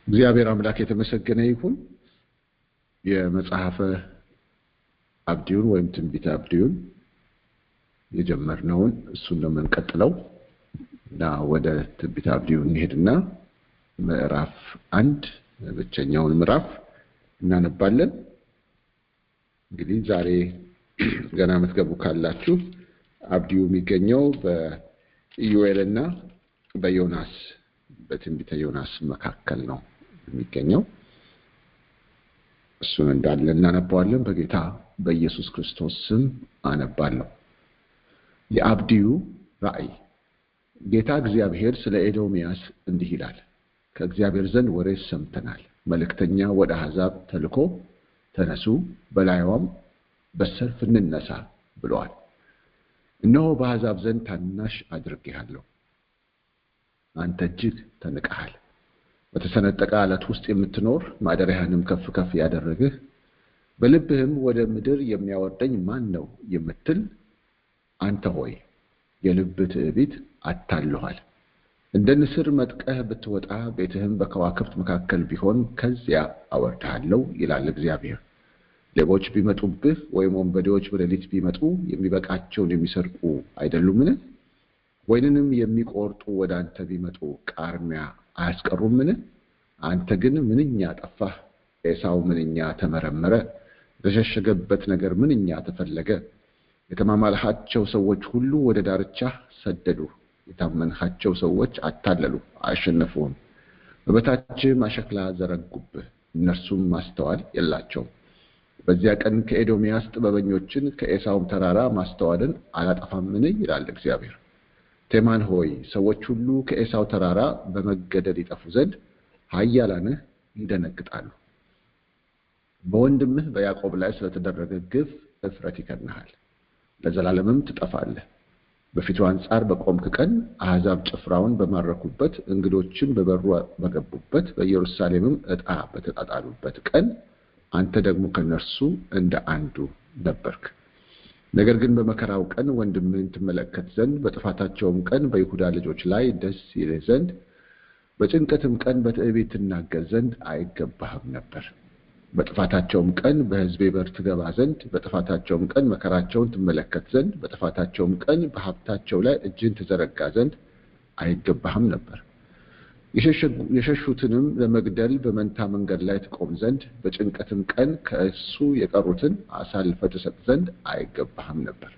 እግዚአብሔር አምላክ የተመሰገነ ይሁን። የመጽሐፈ አብድዩን ወይም ትንቢተ አብድዩን የጀመርነውን እሱን ነው የምንቀጥለው እና ወደ ትንቢተ አብድዩን እንሄድና ምዕራፍ 1 ብቸኛውን ምዕራፍ እናነባለን። እንግዲህ ዛሬ ገና መትገቡ ካላችሁ አብድዩ የሚገኘው በኢዮኤልና በዮናስ በትንቢተ ዮናስ መካከል ነው የሚገኘው። እሱን እንዳለ እናነባዋለን። በጌታ በኢየሱስ ክርስቶስ ስም አነባለሁ። የአብድዩ ራእይ። ጌታ እግዚአብሔር ስለ ኤዶምያስ እንዲህ ይላል፣ ከእግዚአብሔር ዘንድ ወሬ ሰምተናል። መልእክተኛ ወደ አሕዛብ ተልኮ ተነሱ፣ በላይዋም በሰልፍ እንነሳ ብለዋል። እነሆ በአሕዛብ ዘንድ ታናሽ አድርጌሃለሁ፣ አንተ እጅግ ተንቀሃል። በተሰነጠቀ ዓለት ውስጥ የምትኖር ማደሪያህንም ከፍ ከፍ ያደረግህ በልብህም ወደ ምድር የሚያወርደኝ ማን ነው የምትል አንተ ሆይ የልብህ ትዕቢት አታልሏል። እንደ ንስር መጥቀህ ብትወጣ ቤትህም በከዋክብት መካከል ቢሆን ከዚያ አወርድሃለሁ ይላል እግዚአብሔር። ሌቦች ቢመጡብህ ወይም ወንበዴዎች በሌሊት ቢመጡ የሚበቃቸውን የሚሰርቁ አይደሉምን? ወይንንም የሚቆርጡ ወደ አንተ ቢመጡ ቃርሚያ አያስቀሩምን? አንተ ግን ምንኛ ጠፋህ! ኤሳው ምንኛ ተመረመረ! የተሸሸገበት ነገር ምንኛ ተፈለገ! የተማማልሃቸው ሰዎች ሁሉ ወደ ዳርቻህ ሰደዱ። የታመንሃቸው ሰዎች አታለሉ፣ አሸነፉህም። በበታችህም አሸክላ ዘረጉብህ፣ እነርሱም ማስተዋል የላቸውም። በዚያ ቀን ከኤዶምያስ ጥበበኞችን ከኤሳውም ተራራ ማስተዋልን አላጠፋምን? ይላል እግዚአብሔር። ቴማን ሆይ ሰዎች ሁሉ ከኤሳው ተራራ በመገደል ይጠፉ ዘንድ ኃያላንህ ይደነግጣሉ። በወንድምህ በያዕቆብ ላይ ስለተደረገ ግፍ እፍረት ይከድንሃል፣ ለዘላለምም ትጠፋለህ። በፊቱ አንጻር በቆምክ ቀን አሕዛብ ጭፍራውን በማረኩበት፣ እንግዶችም በበሩ በገቡበት፣ በኢየሩሳሌምም ዕጣ በተጣጣሉበት ቀን አንተ ደግሞ ከነርሱ እንደ አንዱ ነበርክ። ነገር ግን በመከራው ቀን ወንድምህን ትመለከት ዘንድ፣ በጥፋታቸውም ቀን በይሁዳ ልጆች ላይ ደስ ይልህ ዘንድ፣ በጭንቀትም ቀን በትዕቢት ትናገር ዘንድ አይገባህም ነበር። በጥፋታቸውም ቀን በሕዝቤ በር ትገባ ዘንድ፣ በጥፋታቸውም ቀን መከራቸውን ትመለከት ዘንድ፣ በጥፋታቸውም ቀን በሀብታቸው ላይ እጅን ትዘረጋ ዘንድ አይገባህም ነበር። የሸሹትንም ለመግደል በመንታ መንገድ ላይ ትቆም ዘንድ፣ በጭንቀትም ቀን ከእሱ የቀሩትን አሳልፈህ ትሰጥ ዘንድ አይገባህም ነበር።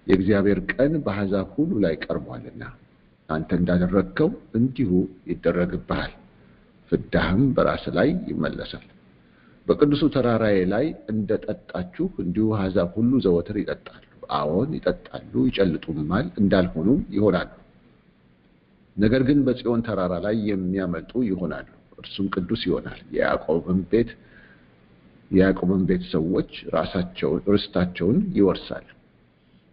የእግዚአብሔር ቀን በአሕዛብ ሁሉ ላይ ቀርቧልና አንተ እንዳደረግከው እንዲሁ ይደረግብሃል፣ ፍዳህም በራስ ላይ ይመለሳል። በቅዱሱ ተራራዬ ላይ እንደጠጣችሁ እንዲሁ አሕዛብ ሁሉ ዘወትር ይጠጣሉ። አዎን ይጠጣሉ፣ ይጨልጡማል፣ እንዳልሆኑም ይሆናሉ። ነገር ግን በጽዮን ተራራ ላይ የሚያመልጡ ይሆናሉ፣ እርሱም ቅዱስ ይሆናል። የያዕቆብም ቤት ሰዎች ርስታቸውን ይወርሳል።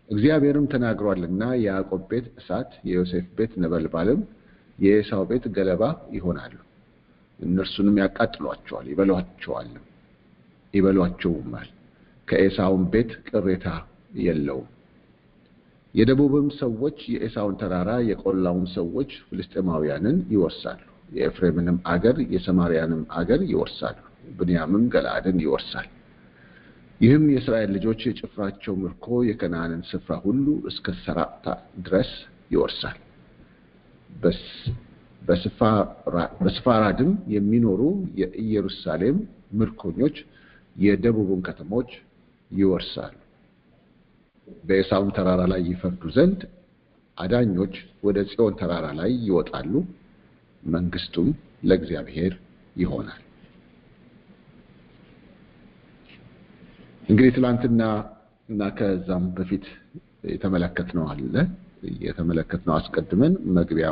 እግዚአብሔርም ተናግሯልና የያዕቆብ ቤት እሳት፣ የዮሴፍ ቤት ነበልባልም፣ የኤሳው ቤት ገለባ ይሆናሉ። እነርሱንም ያቃጥሏቸዋል፣ ይበሏቸውማል። ከኤሳውም ቤት ቅሬታ የለውም። የደቡብም ሰዎች የኤሳውን ተራራ፣ የቆላውም ሰዎች ፍልስጤማውያንን ይወርሳሉ። የኤፍሬምንም አገር የሰማርያንም አገር ይወርሳሉ። ብንያምም ገለዓድን ይወርሳል። ይህም የእስራኤል ልጆች የጭፍራቸው ምርኮ የከነዓንን ስፍራ ሁሉ እስከ ሰራፕታ ድረስ ይወርሳል። በስፋራድም የሚኖሩ የኢየሩሳሌም ምርኮኞች የደቡብን ከተሞች ይወርሳሉ። በኤሳው ተራራ ላይ ይፈርዱ ዘንድ አዳኞች ወደ ጽዮን ተራራ ላይ ይወጣሉ፣ መንግስቱም ለእግዚአብሔር ይሆናል። እንግዲህ ትላንትና እና ከዛም በፊት የተመለከትነው አስቀድመን መግቢያ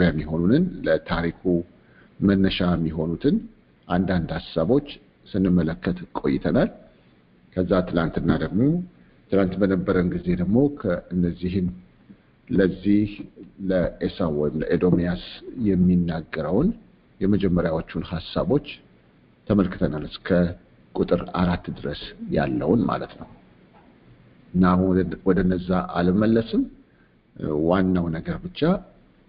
የሚሆኑንን ለታሪኩ መነሻ የሚሆኑትን አንዳንድ ሀሳቦች ስንመለከት ቆይተናል። ከዛ ትላንት በነበረን ጊዜ ደግሞ ከእነዚህን ለዚህ ለኤሳው ወይም ለኤዶምያስ የሚናገረውን የመጀመሪያዎቹን ሀሳቦች ተመልክተናል፣ እስከ ቁጥር 4 ድረስ ያለውን ማለት ነው። እና ወደ እነዛ አልመለስም። ዋናው ነገር ብቻ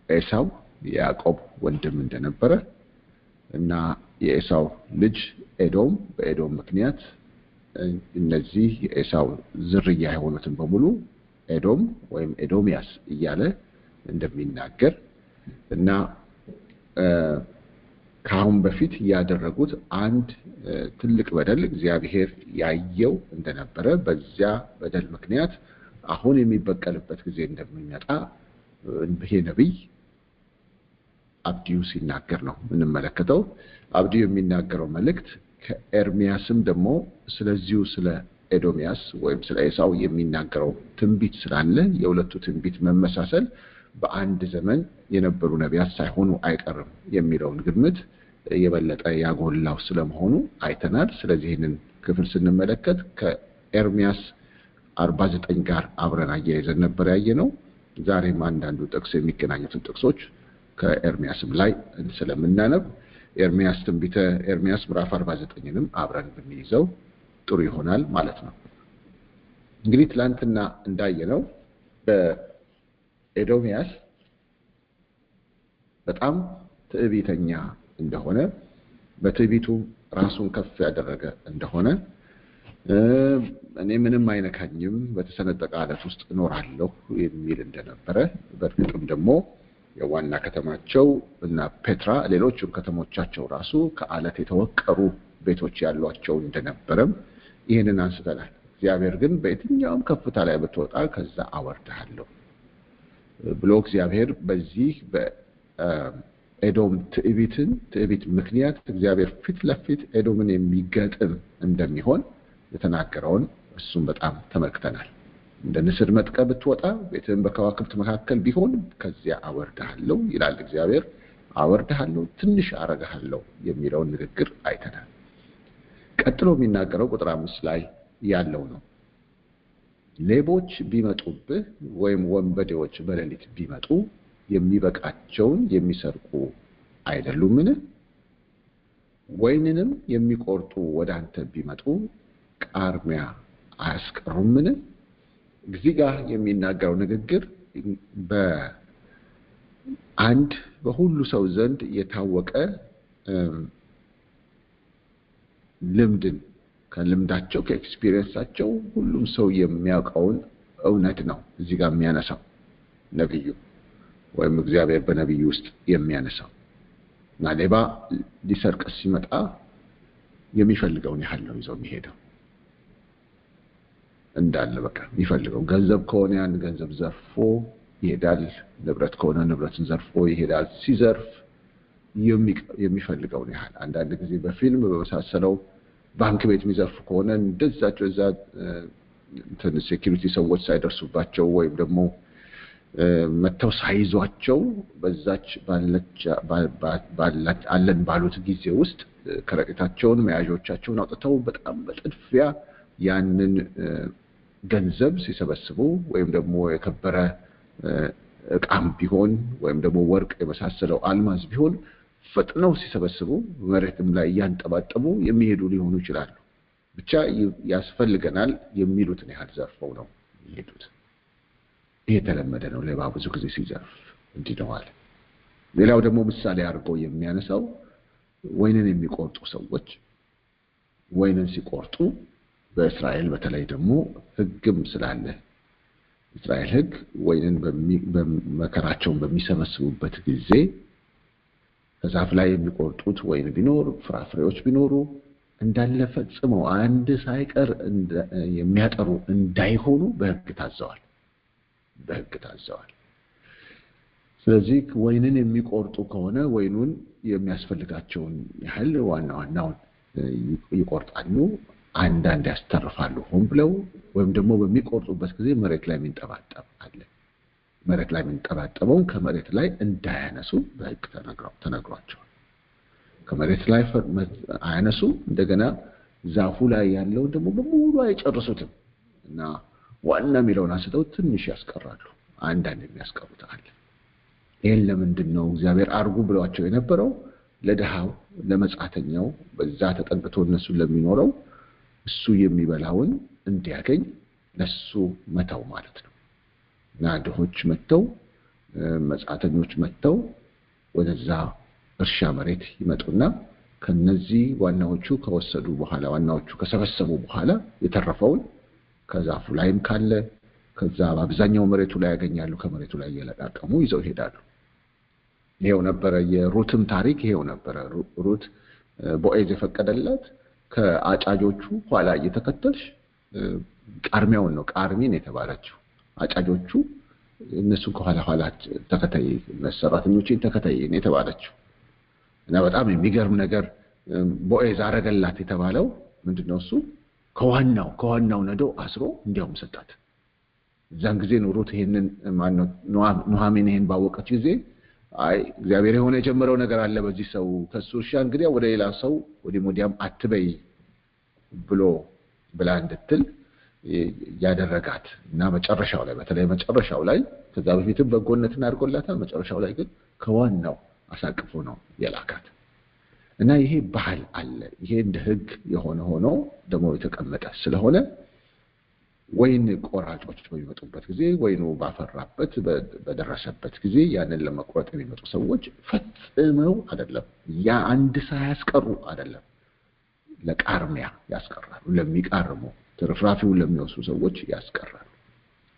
ኤሳው የያዕቆብ ወንድም እንደነበረ እና የኤሳው ልጅ ኤዶም በኤዶም ምክንያት እነዚህ የኤሳው ዝርያ የሆኑትን በሙሉ ኤዶም ወይም ኤዶሚያስ እያለ እንደሚናገር እና ካሁን በፊት ያደረጉት አንድ ትልቅ በደል እግዚአብሔር ያየው እንደነበረ በዚያ በደል ምክንያት አሁን የሚበቀልበት ጊዜ እንደሚመጣ ይሄ ነብይ አብዲዩ ሲናገር ነው እንመለከተው። አብዲዩ የሚናገረው መልእክት ከኤርሚያስም ደግሞ ስለዚሁ ስለ ኤዶሚያስ ወይም ስለ ኤሳው የሚናገረው ትንቢት ስላለ የሁለቱ ትንቢት መመሳሰል በአንድ ዘመን የነበሩ ነቢያት ሳይሆኑ አይቀርም የሚለውን ግምት የበለጠ ያጎላው ስለመሆኑ አይተናል። ስለዚህ ይህንን ክፍል ስንመለከት ከኤርሚያስ 49 ጋር አብረን አያይዘን ነበር ያየነው። ዛሬም አንዳንዱ ጥቅስ የሚገናኙትን ጥቅሶች ከኤርሚያስም ላይ ስለምናነብ ኤርሚያስ ትንቢተ ኤርሚያስ ምዕራፍ 49ንም አብረን ብንይዘው ጥሩ ይሆናል ማለት ነው። እንግዲህ ትላንትና እንዳየነው በኤዶሚያስ በጣም ትዕቢተኛ እንደሆነ በትዕቢቱ ራሱን ከፍ ያደረገ እንደሆነ እኔ ምንም አይነካኝም በተሰነጠቀ ዓለት ውስጥ እኖራለሁ የሚል እንደነበረ በእርግጥም ደግሞ የዋና ከተማቸው እና ፔትራ ሌሎችም ከተሞቻቸው ራሱ ከዓለት የተወቀሩ ቤቶች ያሏቸው እንደነበረም ይህንን አንስተናል። እግዚአብሔር ግን በየትኛውም ከፍታ ላይ ብትወጣ ከዛ አወርድሃለሁ ብሎ እግዚአብሔር በዚህ በኤዶም ትዕቢት ምክንያት እግዚአብሔር ፊት ለፊት ኤዶምን የሚገጥም እንደሚሆን የተናገረውን እሱም በጣም ተመልክተናል። እንደ ንስር መጥቀህ ብትወጣ ቤትህን በከዋክብት መካከል ቢሆን ከዚያ አወርድሃለሁ ይላል እግዚአብሔር። አወርድሃለሁ ትንሽ አረጋሃለሁ የሚለውን ንግግር አይተናል። ቀጥሎ የሚናገረው ቁጥር 5 ላይ ያለው ነው። ሌቦች ቢመጡብህ ወይም ወንበዴዎች በሌሊት ቢመጡ የሚበቃቸውን የሚሰርቁ አይደሉምን? ወይንንም የሚቆርጡ ወደ አንተ ቢመጡ ቃርሚያ አያስቀሩምን? እዚህ ጋር የሚናገረው ንግግር በአንድ በሁሉ ሰው ዘንድ የታወቀ ልምድን ከልምዳቸው ከኤክስፒሪየንሳቸው ሁሉም ሰው የሚያውቀውን እውነት ነው እዚህ ጋር የሚያነሳው ነብዩ ወይም እግዚአብሔር በነብዩ ውስጥ የሚያነሳው። እና ሌባ ሊሰርቅ ሲመጣ የሚፈልገውን ያህል ነው ይዞ የሚሄደው እንዳለ በቃ የሚፈልገው ገንዘብ ከሆነ ያን ገንዘብ ዘርፎ ይሄዳል። ንብረት ከሆነ ንብረትን ዘርፎ ይሄዳል። ሲዘርፍ የሚፈልገውን ያህል አንዳንድ ጊዜ በፊልም በመሳሰለው ባንክ ቤት የሚዘርፍ ከሆነ እንደዛቸው እዛ ሴኩሪቲ ሰዎች ሳይደርሱባቸው ወይም ደግሞ መተው ሳይዟቸው በዛች አለን ባሉት ጊዜ ውስጥ ከረጢታቸውን መያዦቻቸውን አውጥተው በጣም በጥድፊያ ያንን ገንዘብ ሲሰበስቡ ወይም ደግሞ የከበረ ዕቃም ቢሆን ወይም ደግሞ ወርቅ የመሳሰለው አልማዝ ቢሆን ፈጥነው ሲሰበስቡ መሬትም ላይ ያንጠባጠቡ የሚሄዱ ሊሆኑ ይችላሉ። ብቻ ያስፈልገናል የሚሉትን ያህል ዘርፈው ነው የሚሄዱት። ይሄ የተለመደ ነው። ሌባ ብዙ ጊዜ ሲዘርፍ እንዲህ ነው አለ። ሌላው ደግሞ ምሳሌ አድርጎ የሚያነሳው ወይንን የሚቆርጡ ሰዎች ወይንን ሲቆርጡ በእስራኤል በተለይ ደግሞ ሕግም ስላለ እስራኤል ሕግ ወይንን በመከራቸውን በሚሰበስቡበት ጊዜ ከዛፍ ላይ የሚቆርጡት ወይን ቢኖር ፍራፍሬዎች ቢኖሩ እንዳለ ፈጽመው አንድ ሳይቀር የሚያጠሩ እንዳይሆኑ በሕግ ታዘዋል። ስለዚህ ወይንን የሚቆርጡ ከሆነ ወይኑን የሚያስፈልጋቸውን ያህል ዋናውን ይቆርጣሉ። አንዳንድ ያስተርፋሉ ሆን ብለው ወይም ደግሞ በሚቆርጡበት ጊዜ መሬት ላይ የሚንጠባጠብ አለ። መሬት ላይ የሚንጠባጠበውን ከመሬት ላይ እንዳያነሱ በሕግ ተነግሯቸዋል። ከመሬት ላይ አያነሱ። እንደገና ዛፉ ላይ ያለውን ደግሞ በሙሉ አይጨርሱትም እና ዋና የሚለውን አንስተው ትንሽ ያስቀራሉ። አንዳንድ የሚያስቀሩት አለ። ይሄን ለምንድን ነው እግዚአብሔር አርጉ ብሏቸው የነበረው? ለድሃው ለመጻተኛው በዛ ተጠንቅቶ እነሱ ለሚኖረው እሱ የሚበላውን እንዲያገኝ ለሱ መተው ማለት ነው። እና ድሆች መተው መጻተኞች መተው ወደዛ እርሻ መሬት ይመጡና ከነዚህ ዋናዎቹ ከወሰዱ በኋላ ዋናዎቹ ከሰበሰቡ በኋላ የተረፈውን ከዛፉ ላይም ካለ ከዛ በአብዛኛው መሬቱ ላይ ያገኛሉ ከመሬቱ ላይ እየለቃቀሙ ይዘው ይሄዳሉ። ይሄው ነበር የሩትም ታሪክ ይሄው ነበር። ሩት ቦዔዝ የፈቀደላት ከአጫጆቹ ኋላ እየተከተልሽ ቃርሚያውን ነው ቃርሚን የተባለችው አጫጆቹ እነሱ ከኋላ ኋላ ተከታይ ሰራተኞችን ተከታይ ነው የተባለችው። እና በጣም የሚገርም ነገር ቦዔዝ አረገላት የተባለው ምንድነው እሱ ከዋናው ነዶ አስሮ እንዲያውም ሰጣት። እዛን ጊዜ ነው ሩት ይሄንን ማነው ኑሃሚን ይሄን ባወቀች ጊዜ አይ እግዚአብሔር የሆነ የጀመረው ነገር አለ በዚህ ሰው ከሱ እርሻ እንግዲህ ወደ ሌላ ሰው ወዲያም አትበይ ብሎ ብላ እንድትል ያደረጋት እና መጨረሻው ላይ በተለይ መጨረሻው ላይ ከዛ በፊትም በጎነትን አድርጎላታል። መጨረሻው ላይ ግን ከዋናው አሳቅፎ ነው የላካት እና ይሄ ባህል አለ። ይሄ እንደ ሕግ የሆነ ሆኖ ደግሞ የተቀመጠ ስለሆነ ወይን ቆራጮች በሚመጡበት ጊዜ ወይኑ ባፈራበት በደረሰበት ጊዜ ያንን ለመቁረጥ የሚመጡ ሰዎች ፈጽመው አይደለም ያ አንድ ሳያስቀሩ አይደለም ለቃርሚያ ያስቀራሉ። ለሚቃርሙ ትርፍራፊውን ለሚወስዱ ሰዎች ያስቀራሉ።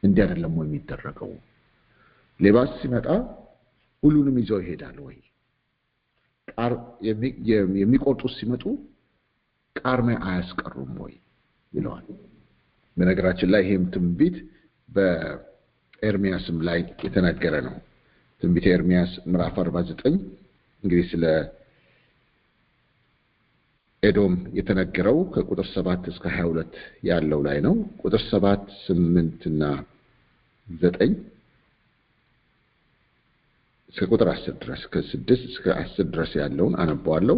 እንዲህ አይደለም ወይ የሚደረገው? ሌባስ ሲመጣ ሁሉንም ይዘው ይሄዳል ወይ? የሚቆርጡት ሲመጡ ቃርሚያ አያስቀሩም ወይ ይለዋል። በነገራችን ላይ ይሄም ትንቢት በኤርሚያስም ላይ የተነገረ ነው። ትንቢተ ኤርሚያስ ምዕራፍ 49 እንግዲህ ስለ ኤዶም የተነገረው ከቁጥር 7 እስከ 22 ያለው ላይ ነው። ቁጥር 7 8 እና 9 እስከ ቁጥር 10 ድረስ ከ6 እስከ 10 ድረስ ያለውን አነባዋለሁ።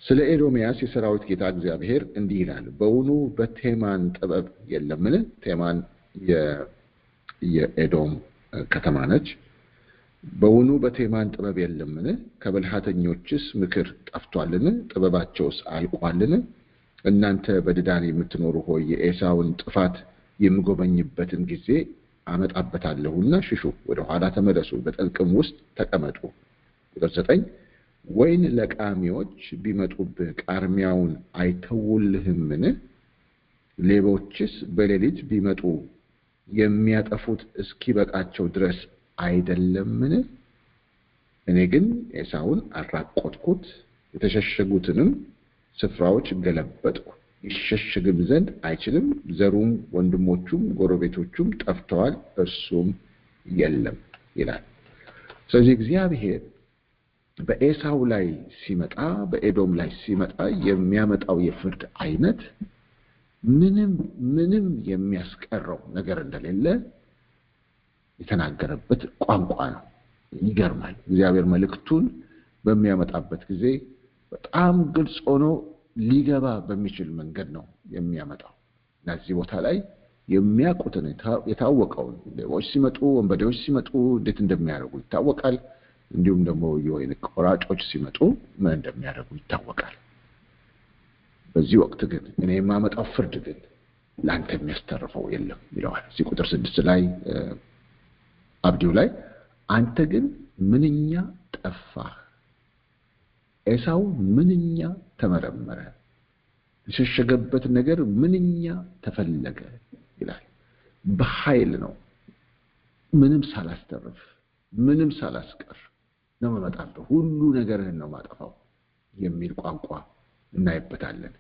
ስለ ኤዶምያስ የሰራዊት ጌታ እግዚአብሔር እንዲህ ይላል፣ በውኑ በቴማን ጥበብ የለምን? ቴማን የኤዶም ከተማ ነች። በውኑ በቴማን ጥበብ የለምን? ከብልሃተኞችስ ምክር ጠፍቷልን? ጥበባቸውስ አልቋልን? እናንተ በድዳን የምትኖሩ ሆይ የኤሳውን ጥፋት የምጎበኝበትን ጊዜ አመጣበታለሁና ሽሹ፣ ወደ ኋላ ተመለሱ፣ በጥልቅም ውስጥ ተቀመጡ። ቁጥር 9 ወይን ለቃሚዎች ቢመጡብህ ቃርሚያውን አይተውልህምን? ሌቦችስ በሌሊት ቢመጡ የሚያጠፉት እስኪበቃቸው ድረስ አይደለምን? እኔ ግን ኤሳውን አራቆትኩት፣ የተሸሸጉትንም ስፍራዎች ገለበጥኩ። ይሸሸግም ዘንድ አይችልም። ዘሩም ወንድሞቹም ጎረቤቶቹም ጠፍተዋል፣ እርሱም የለም ይላል። ስለዚህ እግዚአብሔር በኤሳው ላይ ሲመጣ በኤዶም ላይ ሲመጣ የሚያመጣው የፍርድ አይነት ምንም የሚያስቀረው ነገር እንደሌለ የተናገረበት ቋንቋ ነው። ይገርማል። እግዚአብሔር መልእክቱን በሚያመጣበት ጊዜ በጣም ግልጽ ሆኖ ሊገባ በሚችል መንገድ ነው የሚያመጣው። እዚህ ቦታ ላይ የሚያውቁትን የታወቀውን ሌቦች ሲመጡ ወንበዴዎች ሲመጡ እንዴት እንደሚያደርጉ ይታወቃል። እንዲሁም ደግሞ የወይን ቆራጮች ሲመጡ ምን እንደሚያደርጉ ይታወቃል። በዚህ ወቅት ግን እኔ የማመጣው ፍርድ ግን ላንተ የሚያስተርፈው የለም ይለዋል። እዚህ ቁጥር 6 ላይ አብዲው ላይ አንተ ግን ምንኛ ጠፋህ፣ ኤሳው ምንኛ ተመረመረ፣ የሸሸገበት ነገር ምንኛ ተፈለገ ይላል። በኃይል ነው ምንም ሳላስተርፍ ምንም ሳላስቀር ነው መጣጣው ሁሉ ነገርህን ነው ማጠፋው የሚል ቋንቋ እናይበታለን።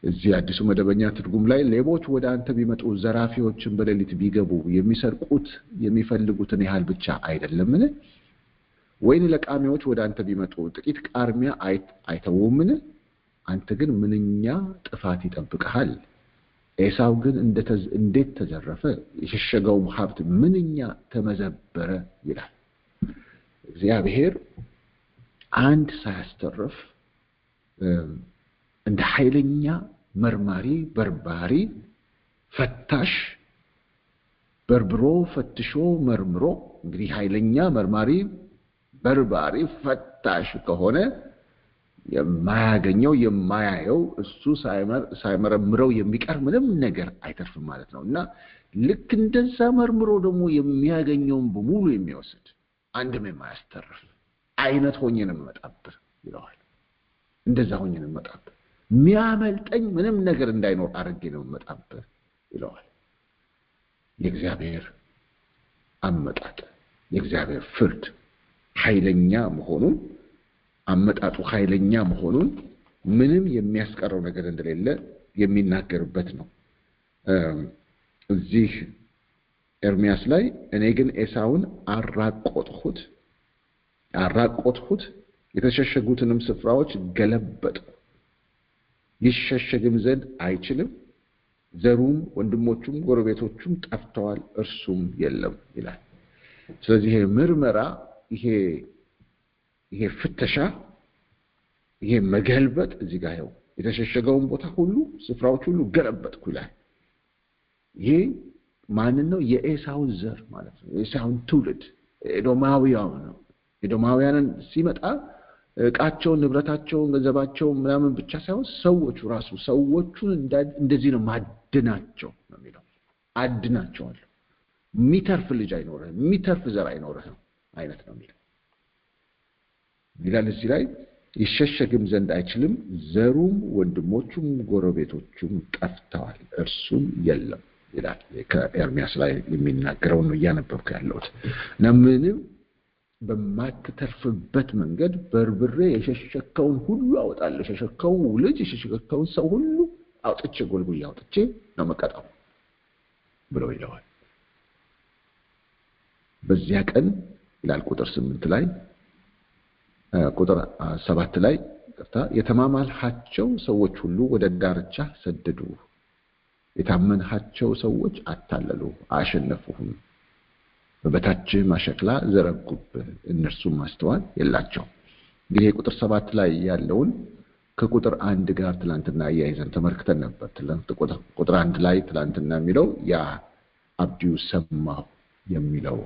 እዚህ አዲሱ መደበኛ ትርጉም ላይ ሌቦች ወደ አንተ ቢመጡ ዘራፊዎችን በሌሊት ቢገቡ የሚሰርቁት የሚፈልጉትን ያህል ብቻ አይደለምን? ወይን ለቃሚዎች ወደ አንተ ቢመጡ ጥቂት ቃርሚያ አይተውምን? አንተ ግን ምንኛ ጥፋት ይጠብቅሃል። ኤሳው ግን እንዴት ተዘረፈ፣ የሸሸገው ሀብት ምንኛ ተመዘበረ ይላል። እግዚአብሔር አንድ ሳያስተርፍ እንደ ኃይለኛ መርማሪ በርባሪ ፈታሽ በርብሮ ፈትሾ መርምሮ እንግዲህ ኃይለኛ መርማሪ በርባሪ ፈታሽ ከሆነ የማያገኘው የማያየው እሱ ሳይመረምረው የሚቀር ምንም ነገር አይተርፍም ማለት ነው። እና ልክ እንደዛ መርምሮ ደግሞ የሚያገኘውን በሙሉ የሚወስድ አንድም የማያስተርፍ አይነት ሆኜ ነው የምመጣብህ ይለዋል። እንደዛ ሆኜ ነው የምመጣብህ፣ የሚያመልጠኝ ምንም ነገር እንዳይኖር አድርጌ ነው የምመጣብህ ይለዋል። የእግዚአብሔር አመጣጥ፣ የእግዚአብሔር ፍርድ ኃይለኛ መሆኑን፣ አመጣጡ ኃይለኛ መሆኑን፣ ምንም የሚያስቀረው ነገር እንደሌለ የሚናገርበት ነው። እዚህ ኤርምያስ ላይ እኔ ግን ኤሳውን አራቆትሁት፣ የተሸሸጉትንም ስፍራዎች ገለበጥሁ፣ ይሸሸግም ዘንድ አይችልም፣ ዘሩም ወንድሞቹም ጎረቤቶቹም ጠፍተዋል፣ እርሱም የለም ይላል። ስለዚህ ይሄ ምርመራ፣ ይሄ ፍተሻ፣ ይሄ መገልበጥ እዚህ ጋር ይኸው የተሸሸገውን ቦታ ሁሉ ስፍራዎች ሁሉ ገለበጥኩ ይላል። ይሄ ማንን ነው? የኤሳውን ዘር ማለት ነው። የኤሳውን ትውልድ ኤዶማውያን ነው። ኤዶማውያንን ሲመጣ ዕቃቸውን፣ ንብረታቸውን፣ ገንዘባቸውን ምናምን ብቻ ሳይሆን ሰዎቹን እንደዚህ ነው ማድናቸው ነው የሚለው። አድናቸዋለሁ፣ የሚተርፍ ልጅ አይኖርህም፣ የሚተርፍ ዘር አይኖርህም አይነት ነው የሚለው ይላል። እዚህ ላይ ይሸሸግም ዘንድ አይችልም፣ ዘሩም ወንድሞቹም ጎረቤቶቹም ጠፍተዋል፣ እርሱም የለም ይላል። ከኤርምያስ ላይ የሚናገረው ነው እያነበብኩ ያለሁት እና ምንም በማትተርፍበት መንገድ በርብሬ የሸሸከውን ሁሉ አወጣለሁ፣ የሸሸከው ልጅ የሸሸከውን ሰው ሁሉ አውጥቼ ጎልጉዬ አውጥቼ ነው መቀጣው ብሎ ይለዋል። በዚያ ቀን ይላል ቁጥር 8 ላይ ቁጥር 7 ላይ የተማማልሃቸው ሰዎች ሁሉ ወደ ዳርቻ ሰደዱ፣ የታመንሃቸው ሰዎች አታለሉ፣ አሸነፉህም፣ በበታችህም አሸክላ ዘረጉብህ፣ እነርሱም ማስተዋል የላቸው። እንግዲህ ቁጥር 7 ላይ ያለውን ከቁጥር 1 ጋር ትላንትና አያይዘን ተመልክተን ነበር። ቁጥር 1 ላይ ትላንትና የሚለው ያ አብዲው ሰማሁ የሚለው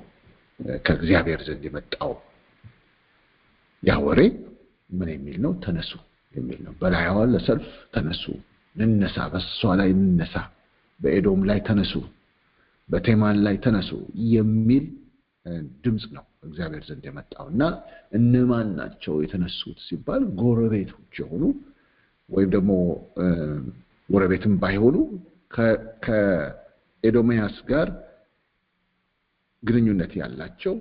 ከእግዚአብሔር ዘንድ የመጣው ያ ወሬ ምን የሚል ነው? ተነሱ የሚል ነው። በላይዋ ለሰልፍ ተነሱ፣ እንነሳ፣ በሷ ላይ እንነሳ፣ በኤዶም ላይ ተነሱ፣ በቴማን ላይ ተነሱ የሚል ድምፅ ነው እግዚአብሔር ዘንድ የመጣው። እና እነማን ናቸው የተነሱት ሲባል ጎረቤቶች የሆኑ ወይም ደግሞ ጎረቤትም ባይሆኑ ከኤዶምያስ ጋር ግንኙነት ያላቸው፣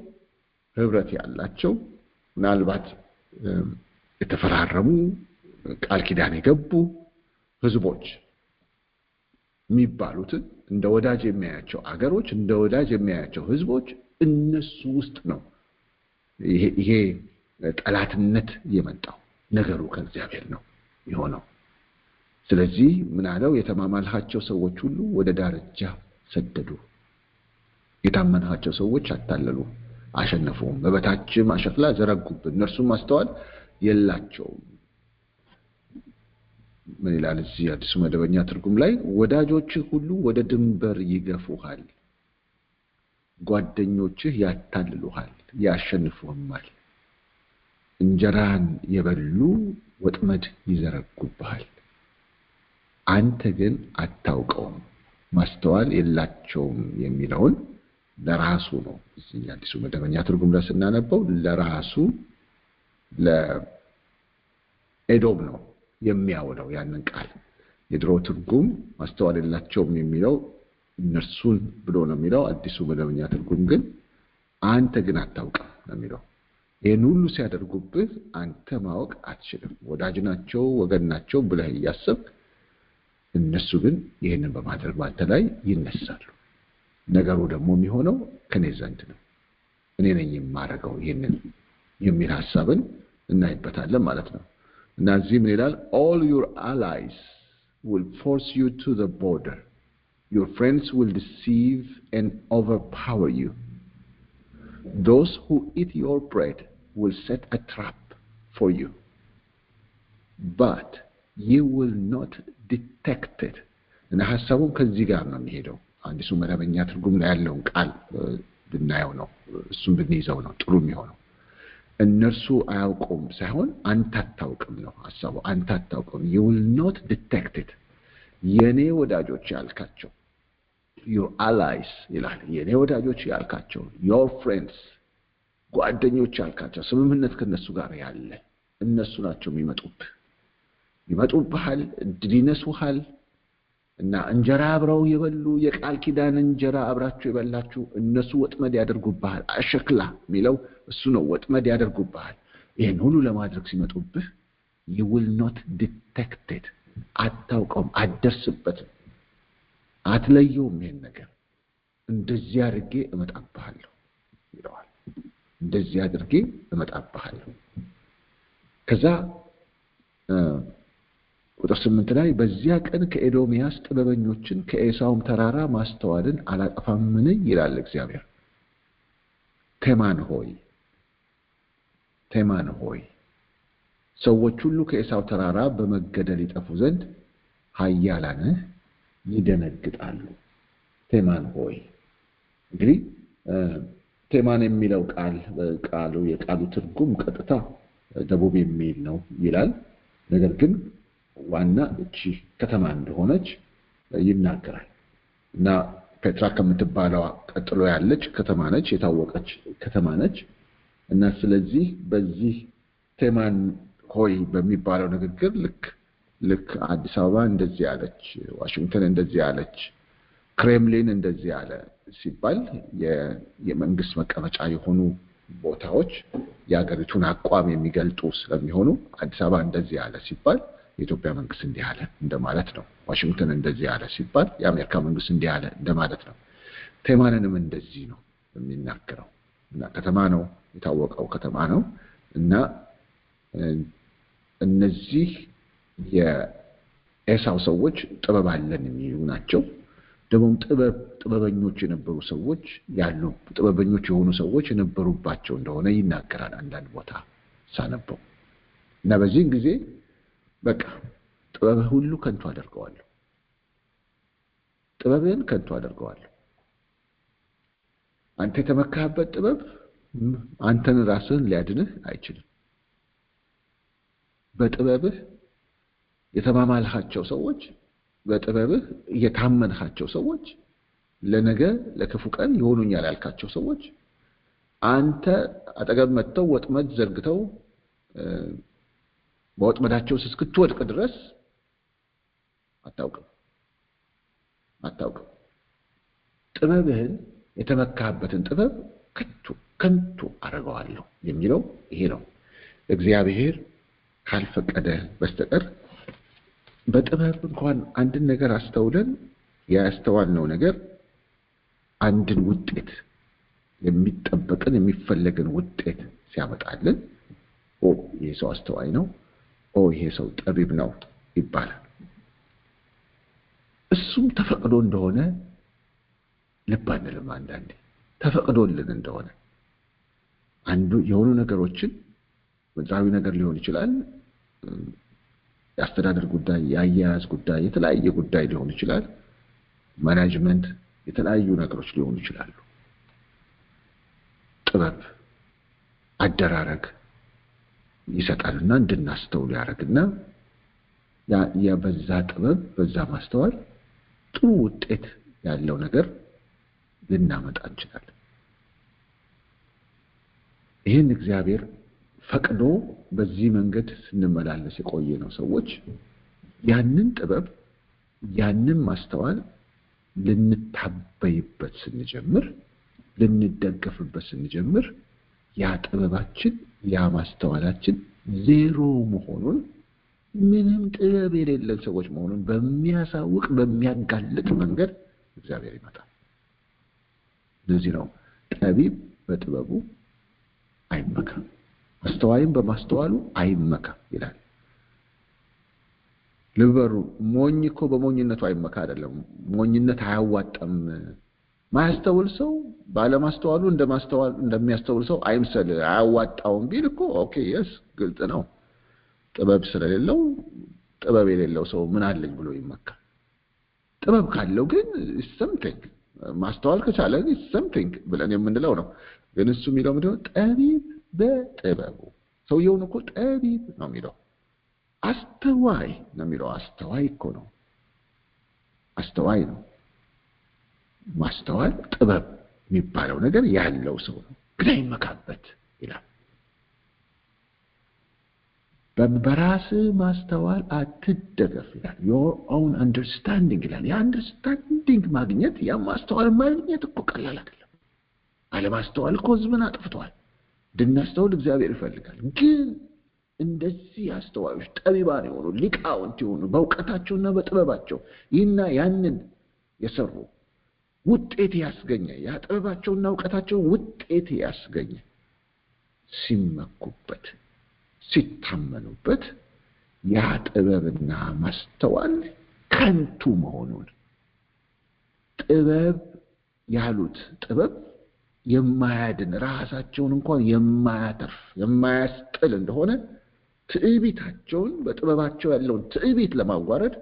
ህብረት ያላቸው፣ ምናልባት የተፈራረሙ ቃል ኪዳን የገቡ ህዝቦች የሚባሉትን እንደ ወዳጅ የሚያያቸው አገሮች፣ እንደ ወዳጅ የሚያያቸው ህዝቦች እነሱ ውስጥ ነው ይሄ ጠላትነት የመጣው። ነገሩ ከእግዚአብሔር ነው የሆነው። ስለዚህ ምን አለው? የተማማልሃቸው ሰዎች ሁሉ ወደ ዳርቻ ሰደዱ፣ የታመንሃቸው ሰዎች አታለሉ፣ አሸነፉም፣ በበታችም አሸክላ ዘረጉብን፣ እነርሱም ማስተዋል የላቸውም። ምን ይላል እዚህ አዲሱ መደበኛ ትርጉም ላይ? ወዳጆችህ ሁሉ ወደ ድንበር ይገፉሃል፣ ጓደኞችህ ያታልሉሃል፣ ያሸንፉህማል፣ እንጀራን የበሉ ወጥመድ ይዘረጉብሃል፣ አንተ ግን አታውቀውም፣ ማስተዋል የላቸውም የሚለውን ለራሱ ነው እዚህ አዲሱ መደበኛ ትርጉም ላይ ስናነበው ለራሱ ለኤዶም ነው የሚያወጣው ያንን ቃል። የድሮ ትርጉም ማስተዋል የላቸውም የሚለው እነርሱን ብሎ ነው የሚለው። አዲሱ መደበኛ ትርጉም ግን አንተ ግን አታውቅም ነው የሚለው። ይህን ሁሉ ሲያደርጉብህ አንተ ማወቅ አትችልም። ወዳጅ ናቸው፣ ወገን ናቸው ብለህ እያሰብክ እነሱ ግን ይህንን በማድረግ ባንተ ላይ ይነሳሉ። ነገሩ ደግሞ የሚሆነው ከኔ ዘንድ ነው፣ እኔ ነኝ የማደርገው ይህንን የሚል ሐሳብን እናይበታለን ማለት ነው። እና እዚህ ምን ይላል? all your allies will force you to the border, your friends will deceive and overpower you, those who eat your bread will set a trap for you, but you will not detect it. እና ሐሳቡ ከዚህ ጋር ነው የሚሄደው። አዲሱ መደበኛ ትርጉም ላይ ያለውን ቃል ብናየው ነው እሱን ብንይዘው ነው ጥሩ የሚሆነው። እነርሱ አያውቁም ሳይሆን አንተ አታውቅም ነው ሐሳቡ። አንተ አታውቅም፣ you will not detect it። የኔ ወዳጆች ያልካቸው your allies ይላል። የኔ ወዳጆች ያልካቸው your friends ጓደኞች ያልካቸው፣ ስምምነት ከነሱ ጋር ያለ እነሱ ናቸው ይመጡብሃል ድሪነሱሃል እና እንጀራ አብረው ይበሉ የቃል ኪዳን እንጀራ አብራችሁ ይበላችሁ እነሱ ወጥመድ ያደርጉብሃል አሸክላ ሚለው እሱ ነው ወጥመድ ያደርጉብሃል ይሄን ሁሉ ለማድረግ ሲመጡብህ you will not detected አታውቀውም አትደርስበትም አትለየውም ይሄን ነገር እንደዚህ አድርጌ እመጣብሃለሁ ይለዋል እንደዚህ አድርጌ እመጣብሃለሁ ከዛ ቁጥር 8 ላይ በዚያ ቀን ከኤዶሚያስ ጥበበኞችን ከኤሳውም ተራራ ማስተዋልን አላጠፋምን ይላል እግዚአብሔር ተማን ሆይ ሰዎች ሁሉ ከኤሳው ተራራ በመገደል ይጠፉ ዘንድ ኃያላን ይደነግጣሉ ተማን ሆይ እንግዲህ ተማን የሚለው የቃሉ ትርጉም ቀጥታ ደቡብ የሚል ነው ይላል ነገር ግን ዋና እቺ ከተማ እንደሆነች ይናገራል እና ፔትራ ከምትባለው ቀጥሎ ያለች ከተማ ነች የታወቀች ከተማ ነች እና ስለዚህ በዚህ ተማን ሆይ በሚባለው ንግግር ልክ አዲስ አበባ እንደዚህ ያለች ዋሽንግተን እንደዚህ ያለች ክሬምሊን እንደዚህ ያለ ሲባል የመንግስት መቀመጫ የሆኑ ቦታዎች የሀገሪቱን አቋም የሚገልጡ ስለሚሆኑ አዲስ አበባ እንደዚህ ያለ ሲባል የኢትዮጵያ መንግስት እንዲህ ያለ እንደማለት ነው ዋሽንግተን እንደዚህ ያለ ሲባል የአሜሪካ መንግስት እንዲህ ያለ እንደማለት ነው ተማንንም እንደዚህ ነው የሚናገረው እና ከተማ ነው የታወቀው ከተማ ነው እና እነዚህ የኤሳው ሰዎች ጥበብ አለን የሚሉ ናቸው ደግሞ ጥበበኞች የነበሩ ሰዎች ያሉ ጥበበኞች የሆኑ ሰዎች የነበሩባቸው እንደሆነ ይናገራል አንዳንድ ቦታ ሳነበው እና በዚህ ጊዜ በቃ ጥበብ ሁሉ ከንቱ አደርገዋለሁ ጥበብን ከንቱ አደርገዋለሁ አንተ የተመካበት ጥበብ አንተን ራስህን ሊያድንህ አይችልም በጥበብህ የተማማልሃቸው ሰዎች በጥበብህ የታመንሃቸው ሰዎች ለነገ ለክፉ ቀን ይሆኑኛል ያልካቸው ሰዎች አንተ አጠገብ መጥተው ወጥመድ ዘርግተው በወጥመዳቸው እስክትወድቅ ድረስ አታውቅም ጥበብህን የተመካበትን ጥበብ ከንቱ አደርገዋለሁ የሚለው ይሄ ነው እግዚአብሔር ካልፈቀደ በስተቀር በጥበብ እንኳን አንድን ነገር አስተውለን ያስተዋልነው ነገር አንድን ውጤት የሚጠበቅን የሚፈለግን ውጤት ሲያመጣልን ይሄ ሰው አስተዋይ ነው ይሄ ሰው ጠቢብ ነው ይባላል እሱም ተፈቅዶ እንደሆነ ልብ አንልም አንዳንዴ ተፈቅዶልን እንደሆነ አንዱ የሆኑ ነገሮችን ወንዛዊ ነገር ሊሆን ይችላል የአስተዳደር ጉዳይ የአያያዝ ጉዳይ የተለያየ ጉዳይ ሊሆን ይችላል ማኔጅመንት የተለያዩ ነገሮች ሊሆኑ ይችላሉ ጥበብ አደራረግ ይሰጣልና እንድናስተውል ያደርግና ያ በዛ ጥበብ በዛ ማስተዋል ጥሩ ውጤት ያለው ነገር ልናመጣ እንችላለን ይሄን እግዚአብሔር ፈቅዶ በዚህ መንገድ ስንመላለስ የቆየ ነው ሰዎች ያንን ጥበብ ያንን ማስተዋል ልንታበይበት ስንጀምር ልንደገፍበት ስንጀምር ያ ጥበባችን ያ ማስተዋላችን ዜሮ መሆኑን ምንም ጥበብ የሌለን ሰዎች መሆኑን በሚያሳውቅ በሚያጋልጥ መንገድ እግዚአብሔር ይመጣል ለዚህ ነው ጠቢብ በጥበቡ አይመካ አስተዋይም በማስተዋሉ አይመካ ይላል ልበሩ ሞኝ እኮ በሞኝነቱ አይመካ አይደለም ሞኝነት አያዋጣም ማስተዋል ሰው ባለማስተዋሉ እንደሚያስተውል ሰው አይምሰል አያዋጣውም ቢል እኮ ኦኬ yes ግልጽ ነው ጥበብ ስለሌለው ጥበብ የሌለው ሰው ምን አለኝ ብሎ ይመካ ጥበብ ካለው ግን something ማስተዋል ከቻለ something ብለን የምንለው ነው ግን እሱ የሚለው ምንድነው ጠቢብ በጥበቡ ሰውየውን እኮ ጠቢብ ነው የሚለው አስተዋይ ነው የሚለው አስተዋይ እኮ ነው አስተዋይ ነው ማስተዋል ጥበብ የሚባለው ነገር ያለው ሰው ነው ግን አይመካበት ይላል በራስ ማስተዋል አትደገፍ ይላል። your own understanding ይላል። ያ አንደርስታንዲንግ ማግኘት ያ ማስተዋል ማግኘት እኮ ቀላል አይደለም። አለማስተዋል እኮ ሕዝብን አጥፍቷል። እንድናስተውል እግዚአብሔር ይፈልጋል። ግን እንደዚህ አስተዋዮች ጠቢባን የሆኑ ሊቃውንት የሆኑ በእውቀታቸውና በጥበባቸው ይህና ያንን የሰሩ ውጤት ያስገኘ ያ ጥበባቸውና እውቀታቸው ውጤት ያስገኘ ሲመኩበት ሲታመኑበት ያ ጥበብና ማስተዋል ከንቱ መሆኑን ጥበብ ያሉት ጥበብ የማያድን ራሳቸውን እንኳን የማያተርፍ የማያስጥል እንደሆነ ትዕቢታቸውን በጥበባቸው ያለውን ትዕቢት ለማዋረድ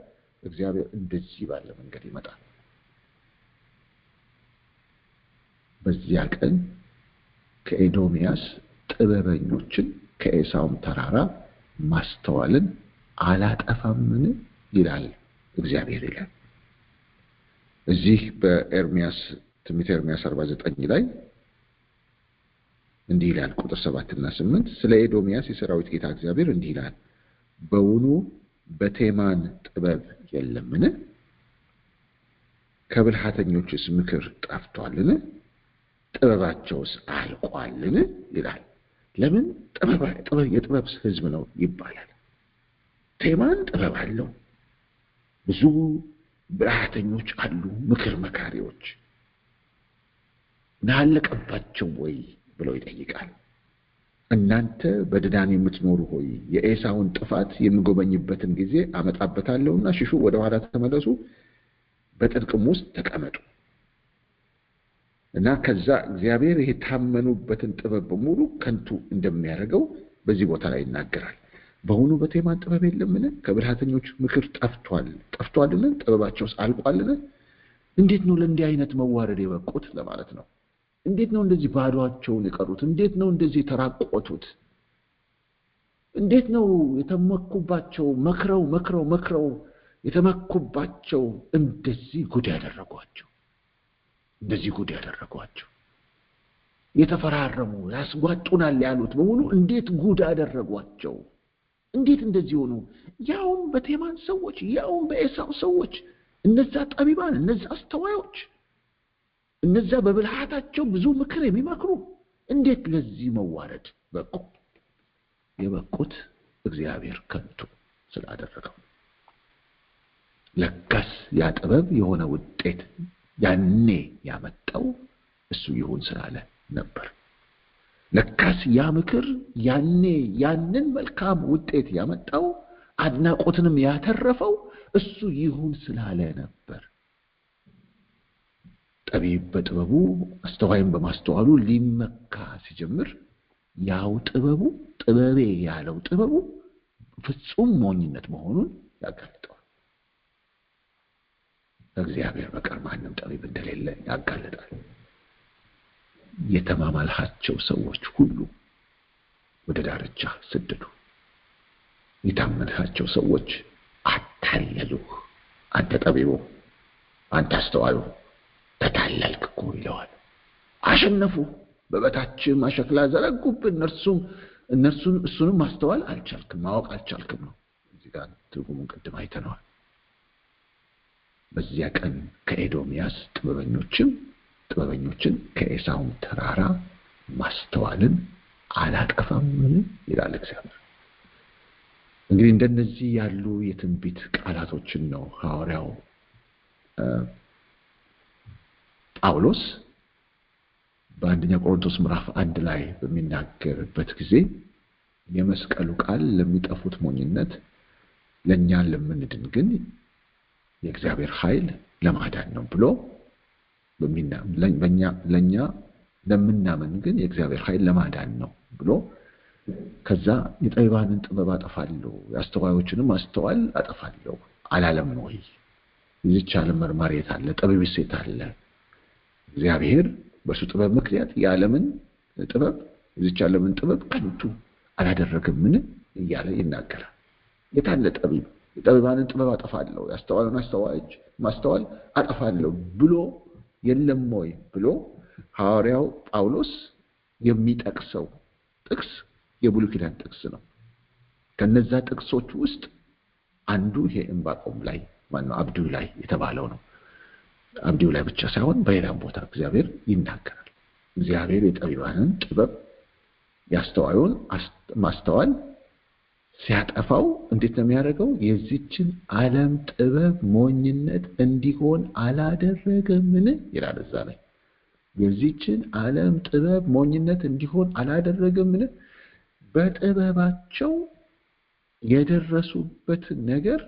እግዚአብሔር እንደዚህ ባለ መንገድ ይመጣል። በዚያ ቀን ከኤዶምያስ ጥበበኞችን ከኤሳውም ተራራ ማስተዋልን አላጠፋምን ይላል እግዚአብሔር ይላል። እዚህ በኤርምያስ ትንቢተ ኤርምያስ 49 ላይ እንዲህ ይላል ቁጥር 7 እና 8 ስለ ኤዶምያስ የሰራዊት ጌታ እግዚአብሔር እንዲህ ይላል በውኑ በቴማን ጥበብ የለምን? ከብልሃተኞችስ ምክር ጠፍቷልን? ጥበባቸውስ አልቋልን? ይላል። ለምን የጥበብ ሕዝብ ነው ይባላል። ቴማን ጥበብ አለው፣ ብዙ ብልሃተኞች አሉ፣ ምክር መካሪዎች። ናለቀባቸው ወይ ብለው ይጠይቃል። እናንተ በድዳን የምትኖሩ ሆይ የኤሳውን ጥፋት የሚጎበኝበትን ጊዜ አመጣበታለሁና ሽሹ፣ ወደ ኋላ ተመለሱ፣ በጥልቅም ውስጥ ተቀመጡ እና ከዛ እግዚአብሔር የታመኑበትን ጥበብ በሙሉ ከንቱ እንደሚያደርገው በዚህ ቦታ ላይ ይናገራል። በእውኑ በቴማን ጥበብ የለምን? ከብልሃተኞች ምክር ጠፍቷልን? ጥበባቸውስ አልቋልን? እንዴት ነው ለእንዲህ አይነት መዋረድ የበቁት ለማለት ነው። እንዴት ነው እንደዚህ ባዶአቸውን የቀሩት? እንዴት ነው እንደዚህ የተራቆቱት? እንዴት ነው የተመኩባቸው መክረው የተመኩባቸው እንደዚህ ጉድ ያደረጓቸው? የተፈራረሙ ያስጓጡናል ያሉት በሙሉ እንዴት ጉድ አደረጓቸው? እንዴት እንደዚህ ሆኑ? ያውም በቴማን ሰዎች፣ ያውም በኤሳው ሰዎች፣ እነዛ ጠቢባን፣ እነዛ አስተዋዮች፣ እነዛ በብልሃታቸው ብዙ ምክር የሚመክሩ እንዴት ለዚህ መዋረድ በቁ? የበቁት እግዚአብሔር ከንቱ ስላደረገው። ለካስ ያ ጥበብ የሆነ ውጤት ያኔ ያመጣው እሱ ይሁን ስላለ ነበር። ለካስ ያ ምክር ያኔ ያንን መልካም ውጤት ያመጣው አድናቆትንም ያተረፈው እሱ ይሁን ስላለ ነበር። ጠቢብ በጥበቡ አስተዋይም በማስተዋሉ ሊመካ ሲጀምር ያው ጥበቤ ያለው ጥበቡ ፍጹም ሞኝነት መሆኑን ያጋልጠዋል። እግዚአብሔር በቀር ማንም ጠቢብ እንደሌለ ያጋልጣል። የተማማልሃቸው ሰዎች ሁሉ ወደ ዳርቻ ሰደዱ። የታመንሃቸው ሰዎች አታለሉህ። አንተ ጠቢቡ፣ አንተ አስተዋዩ ተታለልክ እኮ ይለዋል። አሸነፉ፣ በበታችም አሸክላ ዘረጉብን። እሱንም ማስተዋል አልቻልክም፣ ማወቅ አልቻልክም ነው። እዚህ ጋር ትርጉሙን ቅድም አይተነዋል። በዚያ ቀን ከኤዶምያስ ጥበበኞችን ከኤሳውም ተራራ ማስተዋልን አላጠፋምን ይላል እግዚአብሔር። እንግዲህ እንደነዚህ ያሉ የትንቢት ቃላቶችን ነው ሐዋርያው ጳውሎስ በአንደኛ ቆሮንቶስ ምዕራፍ 1 ላይ በሚናገርበት ጊዜ የመስቀሉ ቃል ለሚጠፉት ሞኝነት፣ ለእኛ ለምንድን ግን የእግዚአብሔር ኃይል ለማዳን ነው ብሎ ለእኛ ለምናምን ግን የእግዚአብሔር ኃይል ለማዳን ነው ብሎ ከዛ የጠቢባንን ጥበብ አጠፋለሁ የአስተዋዮችንም ማስተዋል አጠፋለሁ አላለም ነው ወይ? ይህች ዓለም መርማሪ የት አለ? ጠቢብ ሴት አለ? እግዚአብሔር በሱ ጥበብ ምክንያት የዓለምን ጥበብ ይህች ዓለምን ጥበብ ከንቱ አላደረገምን እያለ ይናገራል። የታለ ጠቢብ? የጠቢባንን ጥበብ አጠፋለሁ የአስተዋዩን ማስተዋል አጠፋለሁ ብሎ የለም ወይ ብሎ ሐዋርያው ጳውሎስ የሚጠቅሰው ጥቅስ የብሉይ ኪዳን ጥቅስ ነው። ከነዛ ጥቅሶች ውስጥ አንዱ ይሄ ዕንባቆም ላይ ማነው አብድዩ ላይ የተባለው ነው። አብድዩ ላይ ብቻ ሳይሆን በሌላም ቦታ እግዚአብሔር ይናገራል። እግዚአብሔር የጠቢባንን ጥበብ ያስተዋዩን ማስተዋል ሲያጠፋው እንዴት ነው የሚያደርገው? የዚችን ዓለም ጥበብ ሞኝነት እንዲሆን አላደረገምን ይላል እዛ ላይ። የዚችን ዓለም ጥበብ ሞኝነት እንዲሆን አላደረገምን? በጥበባቸው የደረሱበት ነገር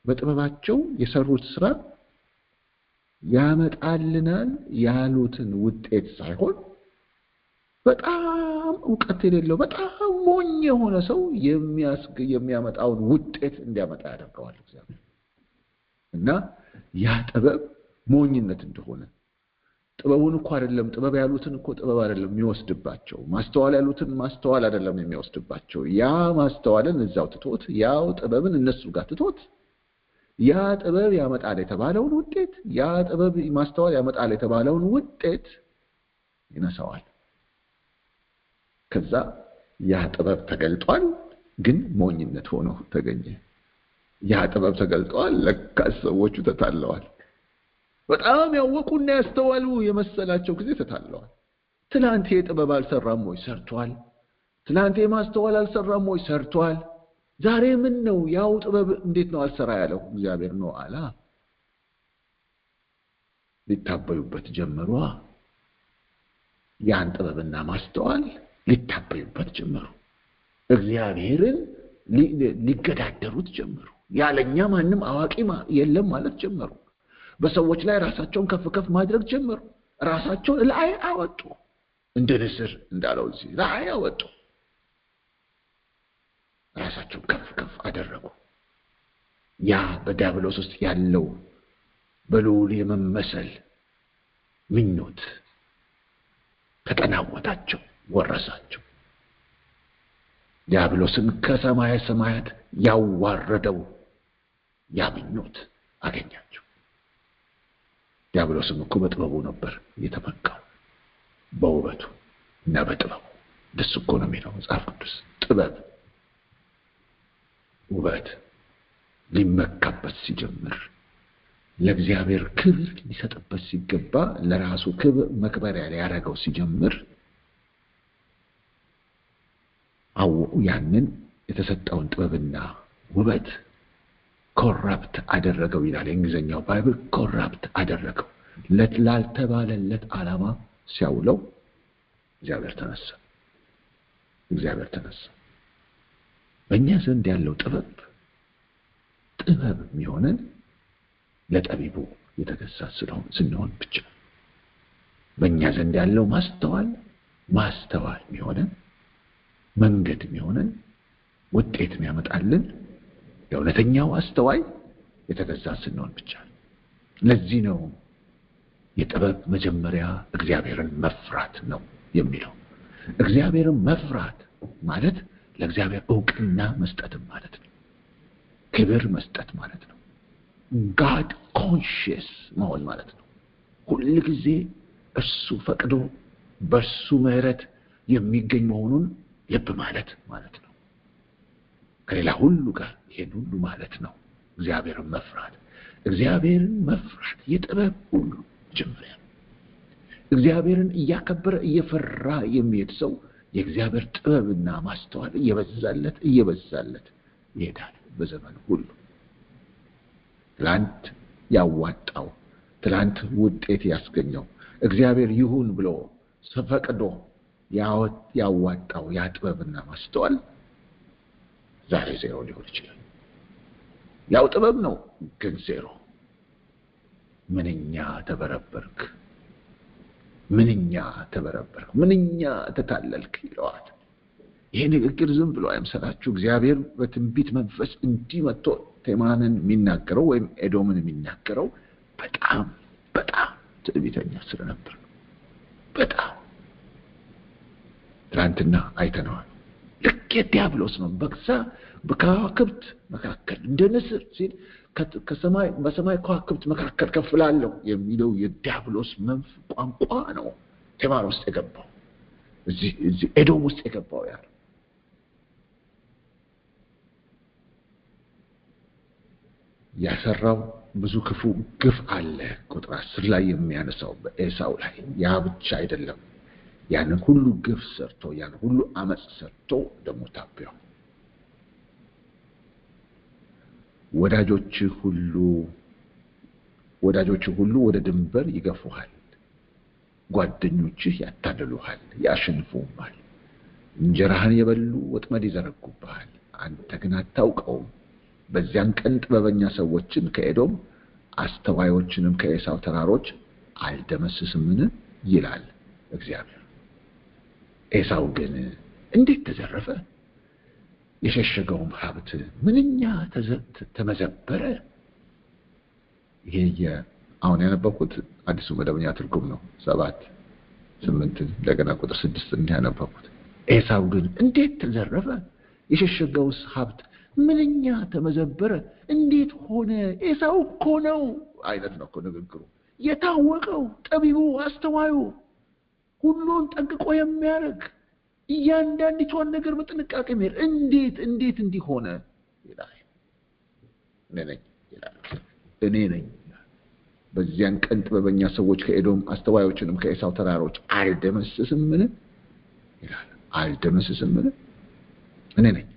በጥበባቸው የሰሩት ስራ ያመጣልናል ያሉትን ውጤት ሳይሆን በጣም ዕውቀት የሌለው በጣም ሞኝ የሆነ ሰው የሚያመጣውን ውጤት እንዲያመጣ ያደርገዋል እግዚአብሔር። እና ያ ጥበብ ሞኝነት እንደሆነ ጥበቡን እኮ አይደለም ጥበብ ያሉትን እኮ ጥበብ አይደለም የሚወስድባቸው፣ ማስተዋል ያሉትን ማስተዋል አይደለም የሚወስድባቸው። ያ ማስተዋልን እዛው ትቶት ያው ጥበብን እነሱ ጋር ትቶት ያ ጥበብ ያመጣል የተባለውን ውጤት ያ ጥበብ ማስተዋል ያመጣል የተባለውን ውጤት ይነሳዋል። ከዛ ያ ጥበብ ተገልጧል፣ ግን ሞኝነት ሆኖ ተገኘ። ያ ጥበብ ተገልጧል፣ ለካስ ሰዎቹ ተታለዋል። በጣም ያወቁና ያስተዋሉ የመሰላቸው ጊዜ ተታለዋል። ትናንት የጥበብ አልሰራም ወይ? ሰርቷል። ትናንት የማስተዋል አልሰራም ወይ? ሰርቷል። ዛሬ ምን ነው ያው ጥበብ እንዴት ነው አልሰራ ያለው? እግዚአብሔር ነው አላ። ሊታበዩበት ጀመሩ። ያን ጥበብና ማስተዋል ሊታበዩበት ጀመሩ። እግዚአብሔርን ሊገዳደሩት ጀመሩ። ያለኛ ማንም አዋቂ የለም ማለት ጀመሩ። በሰዎች ላይ ራሳቸውን ከፍ ከፍ ማድረግ ጀመሩ። ራሳቸውን ላይ አወጡ። እንደ ንስር እንዳለው እዚህ ላይ አወጡ። ራሳቸውን ከፍ ከፍ አደረጉ። ያ በዲያብሎስ ውስጥ ያለው በልዑል የመመሰል ምኞት ተጠናወታቸው፣ ወረሳቸው። ዲያብሎስን ከሰማየ ሰማያት ያዋረደው ያ ምኞት አገኛቸው። ዲያብሎስም እኮ በጥበቡ ነበር የተመካው፣ በውበቱ እና በጥበቡ። ደስ እኮ ነው የሚለው መጽሐፍ ቅዱስ። ጥበብ ውበት ሊመካበት ሲጀምር ለእግዚአብሔር ክብር ሊሰጥበት ሲገባ ለራሱ ክብር መክበሪያ ሊያደርገው ሲጀምር ያንን የተሰጠውን ጥበብና ውበት ኮራፕት አደረገው ይላል የእንግሊዝኛው ባይብል። ኮራፕት አደረገው፣ ላልተባለለት ዓላማ ሲያውለው እግዚአብሔር ተነሳ። በእኛ ዘንድ ያለው ጥበብ የሚሆነን ለጠቢቡ የተገዛ ስንሆን ብቻ። በእኛ ዘንድ ያለው ማስተዋል የሚሆነን መንገድ የሚሆነን ውጤት የሚያመጣልን የእውነተኛው አስተዋይ የተገዛ ስንሆን ብቻ። ለዚህ ነው የጥበብ መጀመሪያ እግዚአብሔርን መፍራት ነው የሚለው። እግዚአብሔርን መፍራት ማለት ለእግዚአብሔር ዕውቅና መስጠት ማለት ነው። ክብር መስጠት ማለት ነው። ጋድ ኮንሺየስ መሆን ማለት ነው። ሁሉ ጊዜ እሱ ፈቅዶ በሱ ምሕረት የሚገኝ መሆኑን ልብ ማለት ነው። ከሌላ ሁሉ ጋር ይሄን ሁሉ ማለት ነው እግዚአብሔርን መፍራት የጥበብ ሁሉ ጅምሪያ ነው። እግዚአብሔርን እያከበረ እየፈራ የሚሄድ ሰው የእግዚአብሔር ጥበብና ማስተዋል እየበዛለት ይሄዳል በዘመኑ ሁሉ። ትላንት ያዋጣው ትላንት ውጤት ያስገኘው እግዚአብሔር ይሁን ብሎ ፈቅዶ ያዋጣው ያ ጥበብና ማስተዋል ዛሬ ዜሮ ሊሆን ይችላል። ያው ጥበብ ነው ግን ዜሮ። ምንኛ ተበረበርክ፣ ምንኛ ተታለልክ ይለዋል። ይሄ ንግግር ዝም ብሎ አይምሰላችሁ። እግዚአብሔር በትንቢት መንፈስ እንዲህ መጥቶ ቴማንን የሚናገረው ወይም ኤዶምን የሚናገረው በጣም ትዕቢተኛ ስለነበር በጣም ትናንትና አይተነዋል። ልክ የዲያብሎስ ነው። በከዋክብት መካከል እንደ ንስር ሲል በሰማይ ከዋክብት መካከል ከፍ እላለሁ የሚለው የዲያብሎስ ቋንቋ ነው ቴማን ውስጥ የገባው፣ እዚህ ኤዶም ውስጥ የገባው ያለው። ያሰራው ብዙ ክፉ ግፍ አለ። ቁጥር 10 ላይ የሚያነሳው በኤሳው ላይ ያ ብቻ አይደለም። ያንን ሁሉ ግፍ ሰርቶ ያንን ሁሉ አመጽ ሰርቶ ደግሞ ታበየው። ወዳጆች ሁሉ ወደ ድንበር ይገፉሃል። ጓደኞችህ ያታልሉሃል፣ ያሸንፉሃል። እንጀራህን የበሉ ወጥመድ ይዘረጉብሃል፣ አንተ ግን አታውቀውም። በዚያን ቀን ጥበበኛ ሰዎችን ከኤዶም አስተዋዮችንም ከኤሳው ተራሮች አልደመስስምን ይላል እግዚአብሔር። ኤሳው ግን እንዴት ተዘረፈ? የሸሸገውም ሀብት ምንኛ ተመዘበረ። ይሄ አሁን ያነበብኩት አዲሱ መደበኛ ትርጉም ነው። 7-8 እንደገና ቁጥር 6 እንዲያነበብኩት። ኤሳው ግን እንዴት ተዘረፈ? የሸሸገውስ ሀብት ምንኛ ተመዘበረ። እንዴት ሆነ? ኤሳው እኮ ነው አይነት ነው እኮ ንግግሩ። የታወቀው ጠቢቡ አስተዋዩ ሁሉን ጠንቅቆ የሚያደርግ እያንዳንዲቷን ነገር በጥንቃቄ የሚያደርግ እንዴት እንዲሆነ ይላል። እኔ ነኝ። በዚያን ቀን ጥበበኛ ሰዎች ከኤዶም አስተዋዮችንም ከኤሳው ተራሮች አልደመስስምን ይላል። አልደመስስምን እኔ ነኝ።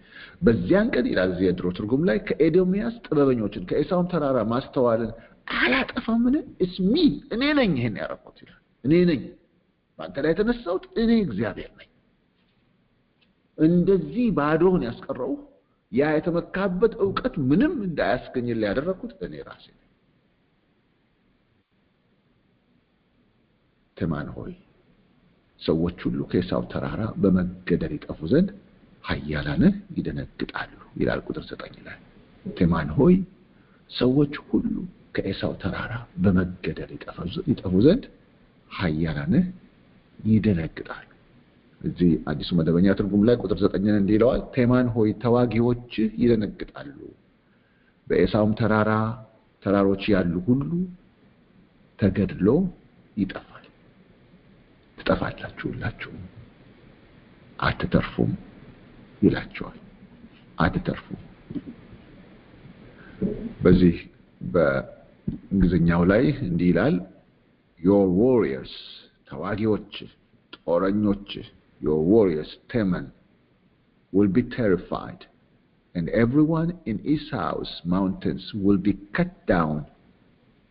በዚያን ቀን ይላል እዚህ የድሮ ትርጉም ላይ ከኤዶምያስ ጥበበኞችን ከኤሳው ተራራ ማስተዋልን አላጠፋምን? እስሚ እኔ ነኝ ይሄን ያደረኩት ይላል። እኔ ነኝ በአንተ ላይ የተነሳሁት እኔ እግዚአብሔር ነኝ። እንደዚህ ባዶህን ያስቀረው ያ የተመካበት ዕውቀት ምንም እንዳያስገኝልህ ያደረኩት እኔ ራሴ ነኝ። ቴማን ሆይ ሰዎች ሁሉ ከኤሳው ተራራ በመገደል ይጠፉ ዘንድ ኃያላንህ ይደነግጣሉ ይላል ቁጥር 9 ላይ። ቴማን ሆይ ሰዎች ሁሉ ከኤሳው ተራራ በመገደል ይጠፉ ዘንድ ኃያላንህ ይደነግጣሉ። እዚህ አዲሱ መደበኛ ትርጉም ላይ ቁጥር 9 እንዲህ ይለዋል፣ ቴማን ሆይ ተዋጊዎችህ ይደነግጣሉ፣ በኤሳውም ተራሮች ያሉ ሁሉ ተገድሎ ይጠፋል። ትጠፋላችሁ ሁላችሁም አትተርፉም ይላቸዋል። አትተርፉም። በዚህ በእንግሊዝኛው ላይ እንዲህ ይላል፣ your warriors ተዋጊዎች ጦረኞች your warriors Teman will be terrified and everyone in Esau's mountains will be cut down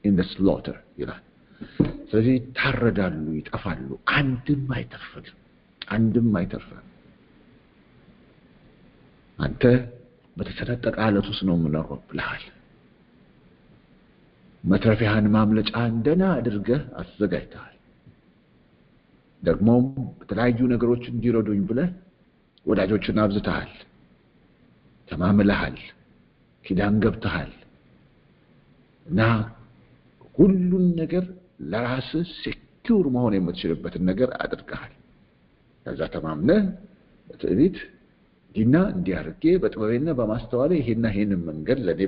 in the slaughter ይላል። ስለዚህ ታረዳሉ፣ ይጠፋሉ፣ አንድም አይተርፍም። አንተ በተሰነጠቀ ዓለት ውስጥ ነው የምኖረው ብለሃል። መትረፊያህን ማምለጫህን ደህና አድርገህ አዘጋጅተሃል። ደግሞም በተለያዩ ነገሮች እንዲረዱኝ ብለህ ወዳጆችን አብዝተሃል፣ ተማምለሃል፣ ኪዳን ገብተሃል እና ሁሉን ነገር ለራስህ ሴኪውር መሆን የምትችልበትን ነገር አድርገሃል። ከዛ ተማምነህ በትዕቢት እንዲያርጌ በጥበቤና በማስተዋሌ ይሄንን መንገድ ለኔ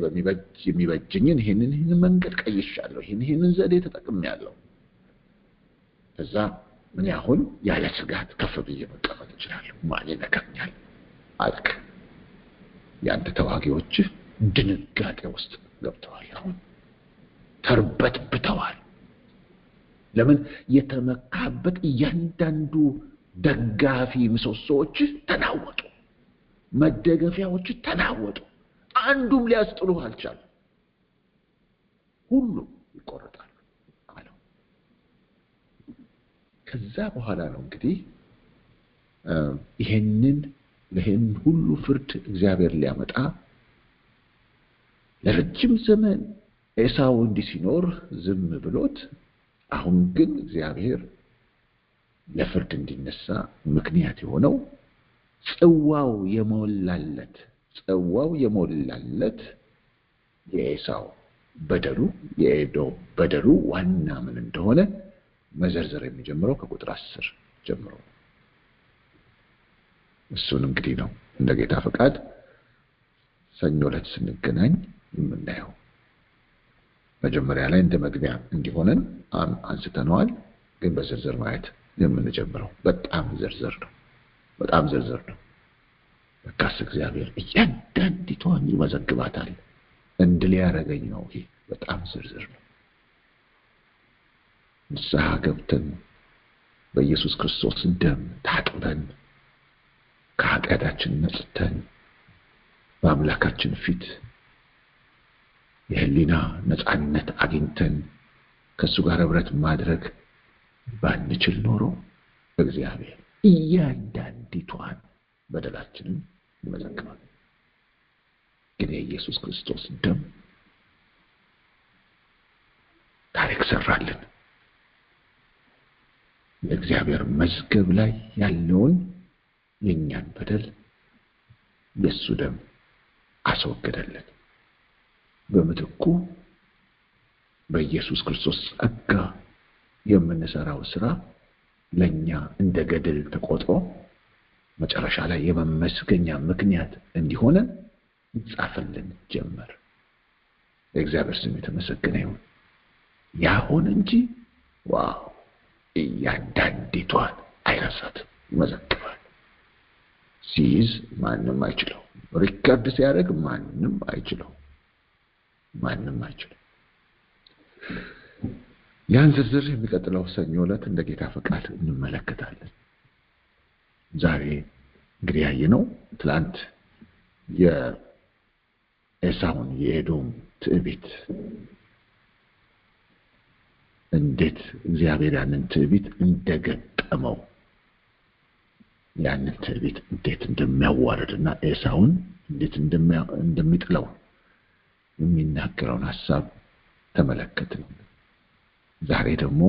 የሚበጅኝን ይሄንን መንገድ ቀይሻለሁ፣ ይሄንን ዘዴ ተጠቅሜያለሁ። ከዛ ምን ያሁን ያለ ስጋት ከፍ ብዬ መቀመጥ እችላለሁ። ማን ይነካኛል አልክ። ያንተ ተዋጊዎች ድንጋጤ ውስጥ ገብተዋል። አሁን ተርበትብተዋል። ለምን? የተመካበት እያንዳንዱ ደጋፊ ምሰሶዎች ተናወጡ፣ መደገፊያዎች ተናወጡ። አንዱም ሊያስጥሉህ አልቻለም። ሁሉም ይቆረጣሉ አለው። ከዛ በኋላ ነው እንግዲህ ይሄን ሁሉ ፍርድ እግዚአብሔር ሊያመጣ ለረጅም ዘመን ኤሳው እንዲህ ሲኖር ዝም ብሎት፣ አሁን ግን እግዚአብሔር ለፍርድ እንዲነሳ ምክንያት የሆነው ጽዋው የሞላለት የኤሳው በደሉ የኤዶም በደሉ ዋና ምን እንደሆነ መዘርዘር የሚጀምረው ከቁጥር 10 ጀምሮ። እሱን እንግዲህ ነው እንደ ጌታ ፈቃድ ሰኞ ዕለት ስንገናኝ የምናየው። መጀመሪያ ላይ እንደ መግቢያ እንዲሆነን አንስተነዋል፣ ግን በዝርዝር ማየት የምንጀምረው በጣም ዝርዝር ነው። በቃስ እግዚአብሔር እያንዳንዲቷን ይመዘግባታል። እንድል ያደረገኝ ነው። ይሄ በጣም ዝርዝር ነው። ንስሐ ገብተን በኢየሱስ ክርስቶስ ደም ታጥበን ከኃጢአታችን ነጽተን በአምላካችን ፊት የህሊና ነጻነት አግኝተን ከእሱ ጋር ህብረት ማድረግ ባንችል ኖሮ እግዚአብሔር እያንዳንዲቷን በደላችንን ይመዘግባል። ግን የኢየሱስ ክርስቶስ ደም ታሪክ ሰራልን። የእግዚአብሔር መዝገብ ላይ ያለውን የኛን በደል የእሱ ደም አስወገደልን። በምትኩ በኢየሱስ ክርስቶስ ጸጋ የምንሰራው ስራ ለኛ እንደ ገድል ተቆጥሮ መጨረሻ ላይ የመመስገኛ ምክንያት እንዲሆን ይጻፍልን ጀመር። የእግዚአብሔር ስም የተመሰገነ ይሁን። ያ ሆነ እንጂ ዋው እያንዳንዲቷን አይረሳትም፣ ይመዘግባል። ሲይዝ ማንም አይችለው፣ ሪከርድ ሲያደርግ ማንም አይችለው። ያን ዝርዝር የሚቀጥለው ሰኞ ዕለት እንደ ጌታ ፈቃድ እንመለከታለን። ዛሬ እንግዲህ ያየነው ትላንት የኤሳውን የኤዶም ትዕቢት እንዴት እግዚአብሔር ያንን ትዕቢት እንደገጠመው ያንን ትዕቢት እንዴት እንደሚያዋርድና ኤሳውን እንዴት እንደሚጥለው የሚናገረውን ሐሳብ ተመለከትን። ዛሬ ደግሞ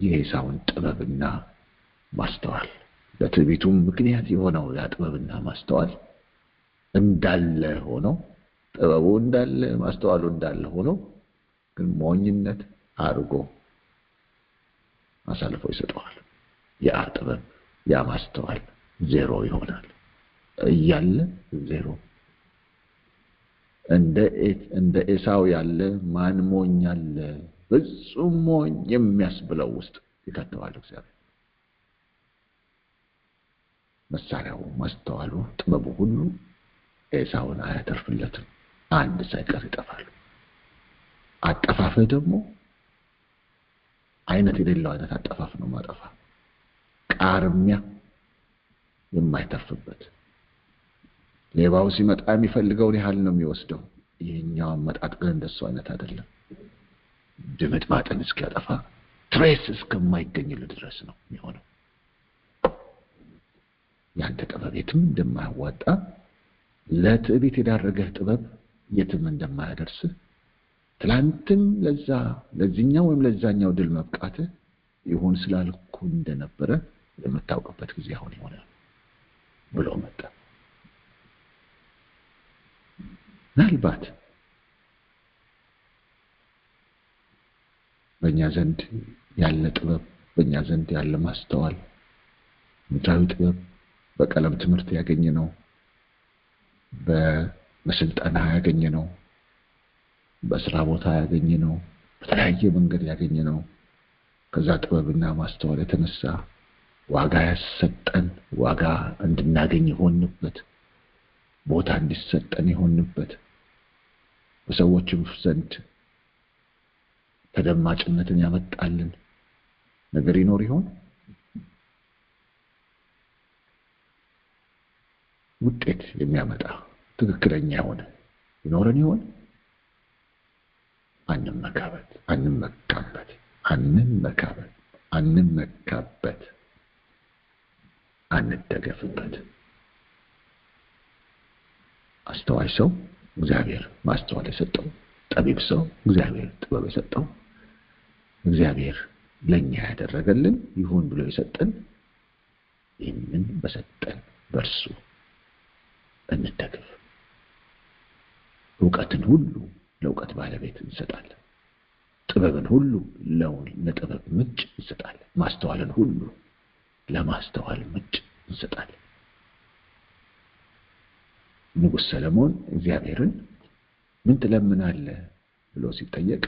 የኤሳውን ጥበብና ማስተዋል ለትዕቢቱም ምክንያት የሆነው ያ ጥበብና ማስተዋል እንዳለ ሆኖ ጥበቡ እንዳለ ማስተዋሉ እንዳለ ሆኖ ግን ሞኝነት አድርጎ አሳልፎ ይሰጠዋል። ያ ጥበብ ያ ማስተዋል ዜሮ ይሆናል እያለ ዜሮ። እንደ ኤሳው ያለ ማን ሞኝ አለ? ፍጹም ሞኝ የሚያስብለው ውስጥ ይከተዋል እግዚአብሔር። መሳሪያው፣ ማስተዋሉ፣ ጥበቡ ሁሉ ኤሳውን አያተርፍለትም። አንድ ሳይቀር ይጠፋሉ። አጠፋፍህ ደግሞ አይነት የሌለው አይነት አጠፋፍ ነው ማጠፋ። ቃርሚያ የማይተርፍበት። ሌባው ሲመጣ የሚፈልገውን ያህል ነው የሚወስደው። ይሄኛው መጣጥ ግን እንደሱ አይነት አይደለም። ድምጥማጥን እስኪያጠፋ ትሬስ እስከማይገኝለት ድረስ ነው የሚሆነው። ያንተ ጥበብ የትም እንደማያዋጣ፣ ለትዕቢት የዳረገህ ጥበብ የትም እንደማያደርስ፣ ትላንትም ለዚህኛው ወይም ለዛኛው ድል መብቃት ይሁን ስላልኩ እንደነበረ የምታውቅበት ጊዜ አሁን ይሆናል ብሎ መጣ። ምናልባት በእኛ ዘንድ ያለ ጥበብ፣ በእኛ ዘንድ ያለ ማስተዋል፣ ምድራዊ ጥበብ በቀለም ትምህርት ያገኘነው፣ በስልጠና ያገኘነው፣ በስራ ቦታ ያገኘነው፣ በተለያየ መንገድ ያገኘነው ከዛ ጥበብና ማስተዋል የተነሳ ዋጋ ያሰጠን፣ ዋጋ እንድናገኝ የሆንበት፣ ቦታ እንዲሰጠን የሆንበት፣ በሰዎችም ዘንድ ተደማጭነትን ያመጣልን ነገር ይኖር ይሆን? ውጤት የሚያመጣ ትክክለኛ የሆነ ይኖረን ይሆን? አንደገፍበት። አስተዋይ ሰው እግዚአብሔር ማስተዋል የሰጠው፣ ጠቢብ ሰው እግዚአብሔር ጥበብ የሰጠው፣ እግዚአብሔር ለኛ ያደረገልን ይሁን ብሎ የሰጠን፣ ይህንን በሰጠን በርሱ እንደገፍ። ዕውቀትን ሁሉ ለዕውቀት ባለቤት እንሰጣለን። ጥበብን ሁሉ ለጥበብ ምንጭ እንሰጣለን። ማስተዋልን ሁሉ ለማስተዋል ምንጭ እንሰጣለን። ንጉሥ ሰለሞን እግዚአብሔርን ምን ትለምናለህ ብሎ ሲጠየቅ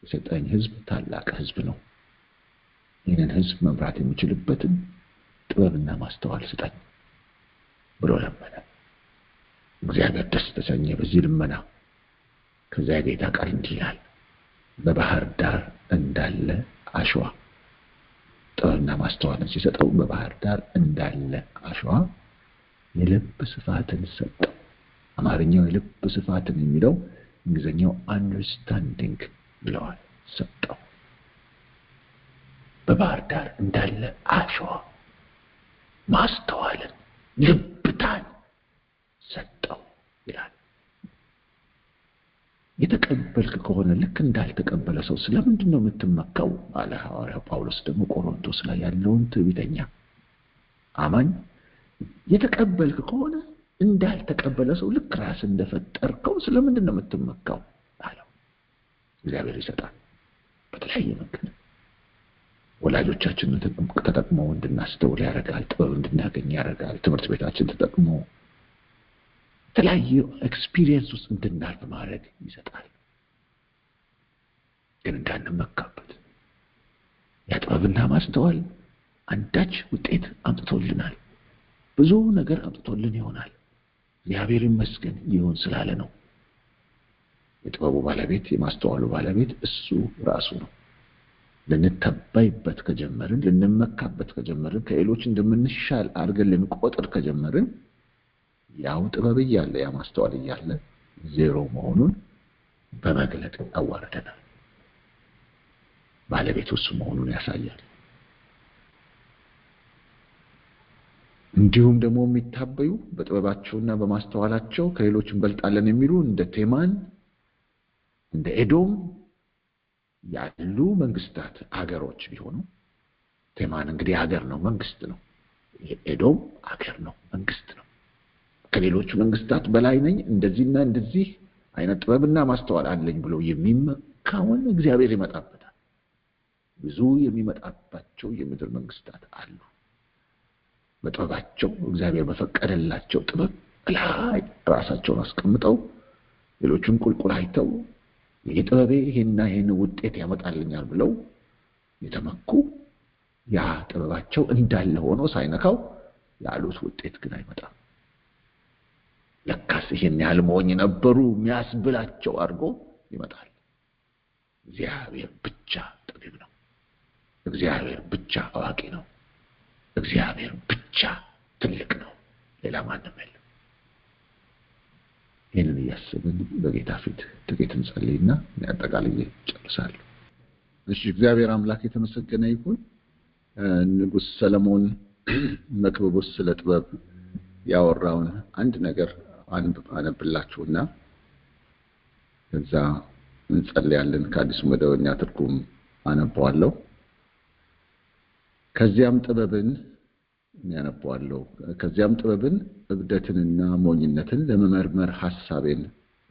የሰጠኝ ሕዝብ ታላቅ ሕዝብ ነው፣ ይህንን ሕዝብ መምራት የሚችልበትን ጥበብና ማስተዋል ስጠኝ ብሎ ለመነ። እግዚአብሔር ደስ ተሰኘ በዚህ ልመና። ከዚያ ጌታ ቃል እንዲህ ይላል፣ በባህር ዳር እንዳለ አሸዋ። ጥበብና ማስተዋልን ሲሰጠው በባህር ዳር እንዳለ አሸዋ የልብ ስፋትን ሰጠው። አማርኛው የልብ ስፋትን የሚለው እንግሊዝኛው አንደርስታንዲንግ ብለዋል። ሰጠው በባህር ዳር እንዳለ አሸዋ ማስተዋልን፣ ልብታን ሰጠው ይላል። የተቀበልክ ከሆነ ልክ እንዳልተቀበለ ሰው ስለምንድን ነው የምትመካው? አለ ሐዋርያው ጳውሎስ ደግሞ ቆሮንቶስ ላይ ያለውን ትዕቢተኛ አማኝ። የተቀበልክ ከሆነ እንዳልተቀበለ ሰው ልክ ራስ እንደፈጠርከው ስለምንድን ነው የምትመካው አለው። እግዚአብሔር ይሰጣል በተለያየ መንገድ። ወላጆቻችንን ተጠቅመው እንድናስተውል ያደርጋል፣ ጥበብ እንድናገኝ ያደርጋል። ትምህርት ቤታችን ተጠቅሞ የተለያዩ ኤክስፒሪየንስ ውስጥ እንድናልፍ ማድረግ ይሰጣል። ግን እንዳንመካበት። ያ ጥበብና ማስተዋል አንዳች ውጤት አምጥቶልናል፣ ብዙ ነገር አምጥቶልን ይሆናል። እግዚአብሔር ይመስገን ይሁን ስላለ ነው። የጥበቡ ባለቤት የማስተዋሉ ባለቤት እሱ ራሱ ነው። ልንተባይበት ከጀመርን፣ ልንመካበት ከጀመርን፣ ከሌሎች እንደምንሻል አድርገን ልንቆጥር ከጀመርን ያው ጥበብ እያለ ያ ማስተዋል እያለ ዜሮ መሆኑን በመግለጥ አዋርደናል። ባለቤቱ እሱ መሆኑን ያሳያል። እንዲሁም ደግሞ የሚታበዩ በጥበባቸውና በማስተዋላቸው ከሌሎች እንበልጣለን የሚሉ እንደ ቴማን እንደ ኤዶም ያሉ መንግስታት አገሮች ቢሆኑ፣ ቴማን እንግዲህ ሀገር ነው፣ መንግስት ነው። ኤዶም ሀገር ነው፣ መንግስት ነው። ከሌሎች መንግስታት በላይ ነኝ፣ እንደዚህና እንደዚህ አይነት ጥበብና ማስተዋል አለኝ ብሎ የሚመካውን እግዚአብሔር ይመጣበታል። ብዙ የሚመጣባቸው የምድር መንግስታት አሉ። በጥበባቸው እግዚአብሔር በፈቀደላቸው ጥበብ ላይ ራሳቸውን አስቀምጠው ሌሎችን ቁልቁል አይተው የጥበቤ ይሄንና ይሄን ውጤት ያመጣልኛል ብለው የተመኩ ያ ጥበባቸው እንዳለ ሆኖ ሳይነካው ያሉት ውጤት ግን አይመጣም። ለካስ ይሄን ያህል ሞኝ ነበሩ የሚያስብላቸው አድርጎ ይመጣል። እግዚአብሔር ብቻ ጠቢብ ነው። እግዚአብሔር ብቻ አዋቂ ነው። እግዚአብሔር ብቻ ትልቅ ነው። ሌላ ማንም የለም። ይህንን እያስብን በጌታ ፊት ጥቂት እንጸልይና አጠቃላይ ጨርሳለሁ። እሺ፣ እግዚአብሔር አምላክ የተመሰገነ ይሁን። ንጉሥ ሰለሞን መክብብ ውስጥ ስለ ጥበብ ያወራውን አንድ ነገር አነብላችሁና ከዛ እንጸልያለን። ከአዲሱ መደበኛ ትርጉም አነባዋለሁ። ከዚያም ጥበብን እብደትንና ሞኝነትን ለመመርመር ሐሳቤን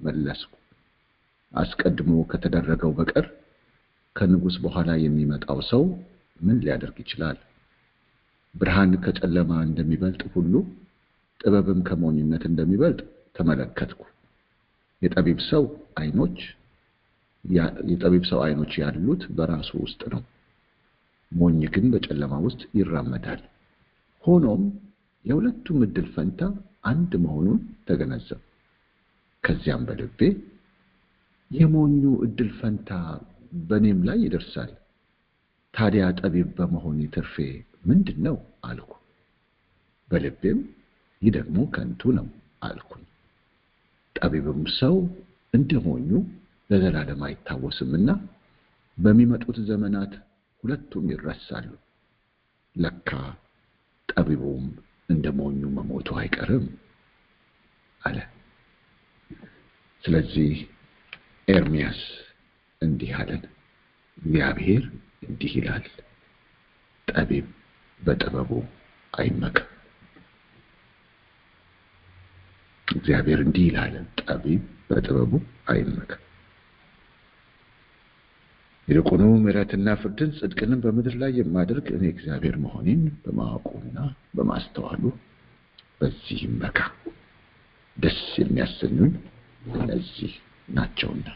መለስኩ። አስቀድሞ ከተደረገው በቀር ከንጉሥ በኋላ የሚመጣው ሰው ምን ሊያደርግ ይችላል? ብርሃን ከጨለማ እንደሚበልጥ ሁሉ ጥበብም ከሞኝነት እንደሚበልጥ ተመለከትኩ። የጠቢብ ሰው ዓይኖች ያሉት በራሱ ውስጥ ነው። ሞኝ ግን በጨለማ ውስጥ ይራመዳል። ሆኖም የሁለቱም ዕድል ፈንታ አንድ መሆኑን ተገነዘብ። ከዚያም በልቤ የሞኙ ዕድል ፈንታ በእኔም ላይ ይደርሳል። ታዲያ ጠቢብ በመሆኔ ትርፌ ምንድን ነው አልኩ። በልቤም ይህ ደግሞ ከንቱ ነው አልኩኝ። ጠቢብም ሰው እንደ ሞኙ ለዘላለም አይታወስምና በሚመጡት ዘመናት ሁለቱም ይረሳሉ። ለካ ጠቢቡም እንደ ሞኙ መሞቱ አይቀርም አለ። ስለዚህ ኤርምያስ እንዲህ አለን። እግዚአብሔር እንዲህ ይላል፣ ጠቢብ በጥበቡ አይመካ። እግዚአብሔር እንዲህ ይላል፣ ጠቢብ በጥበቡ አይመካ። ይልቁኑ ምሕረትና ፍርድን ጽድቅንም በምድር ላይ የማደርግ እኔ እግዚአብሔር መሆኔን በማወቁና በማስተዋሉ በዚህ ይመካ። ደስ የሚያሰኙኝ እነዚህ ናቸውና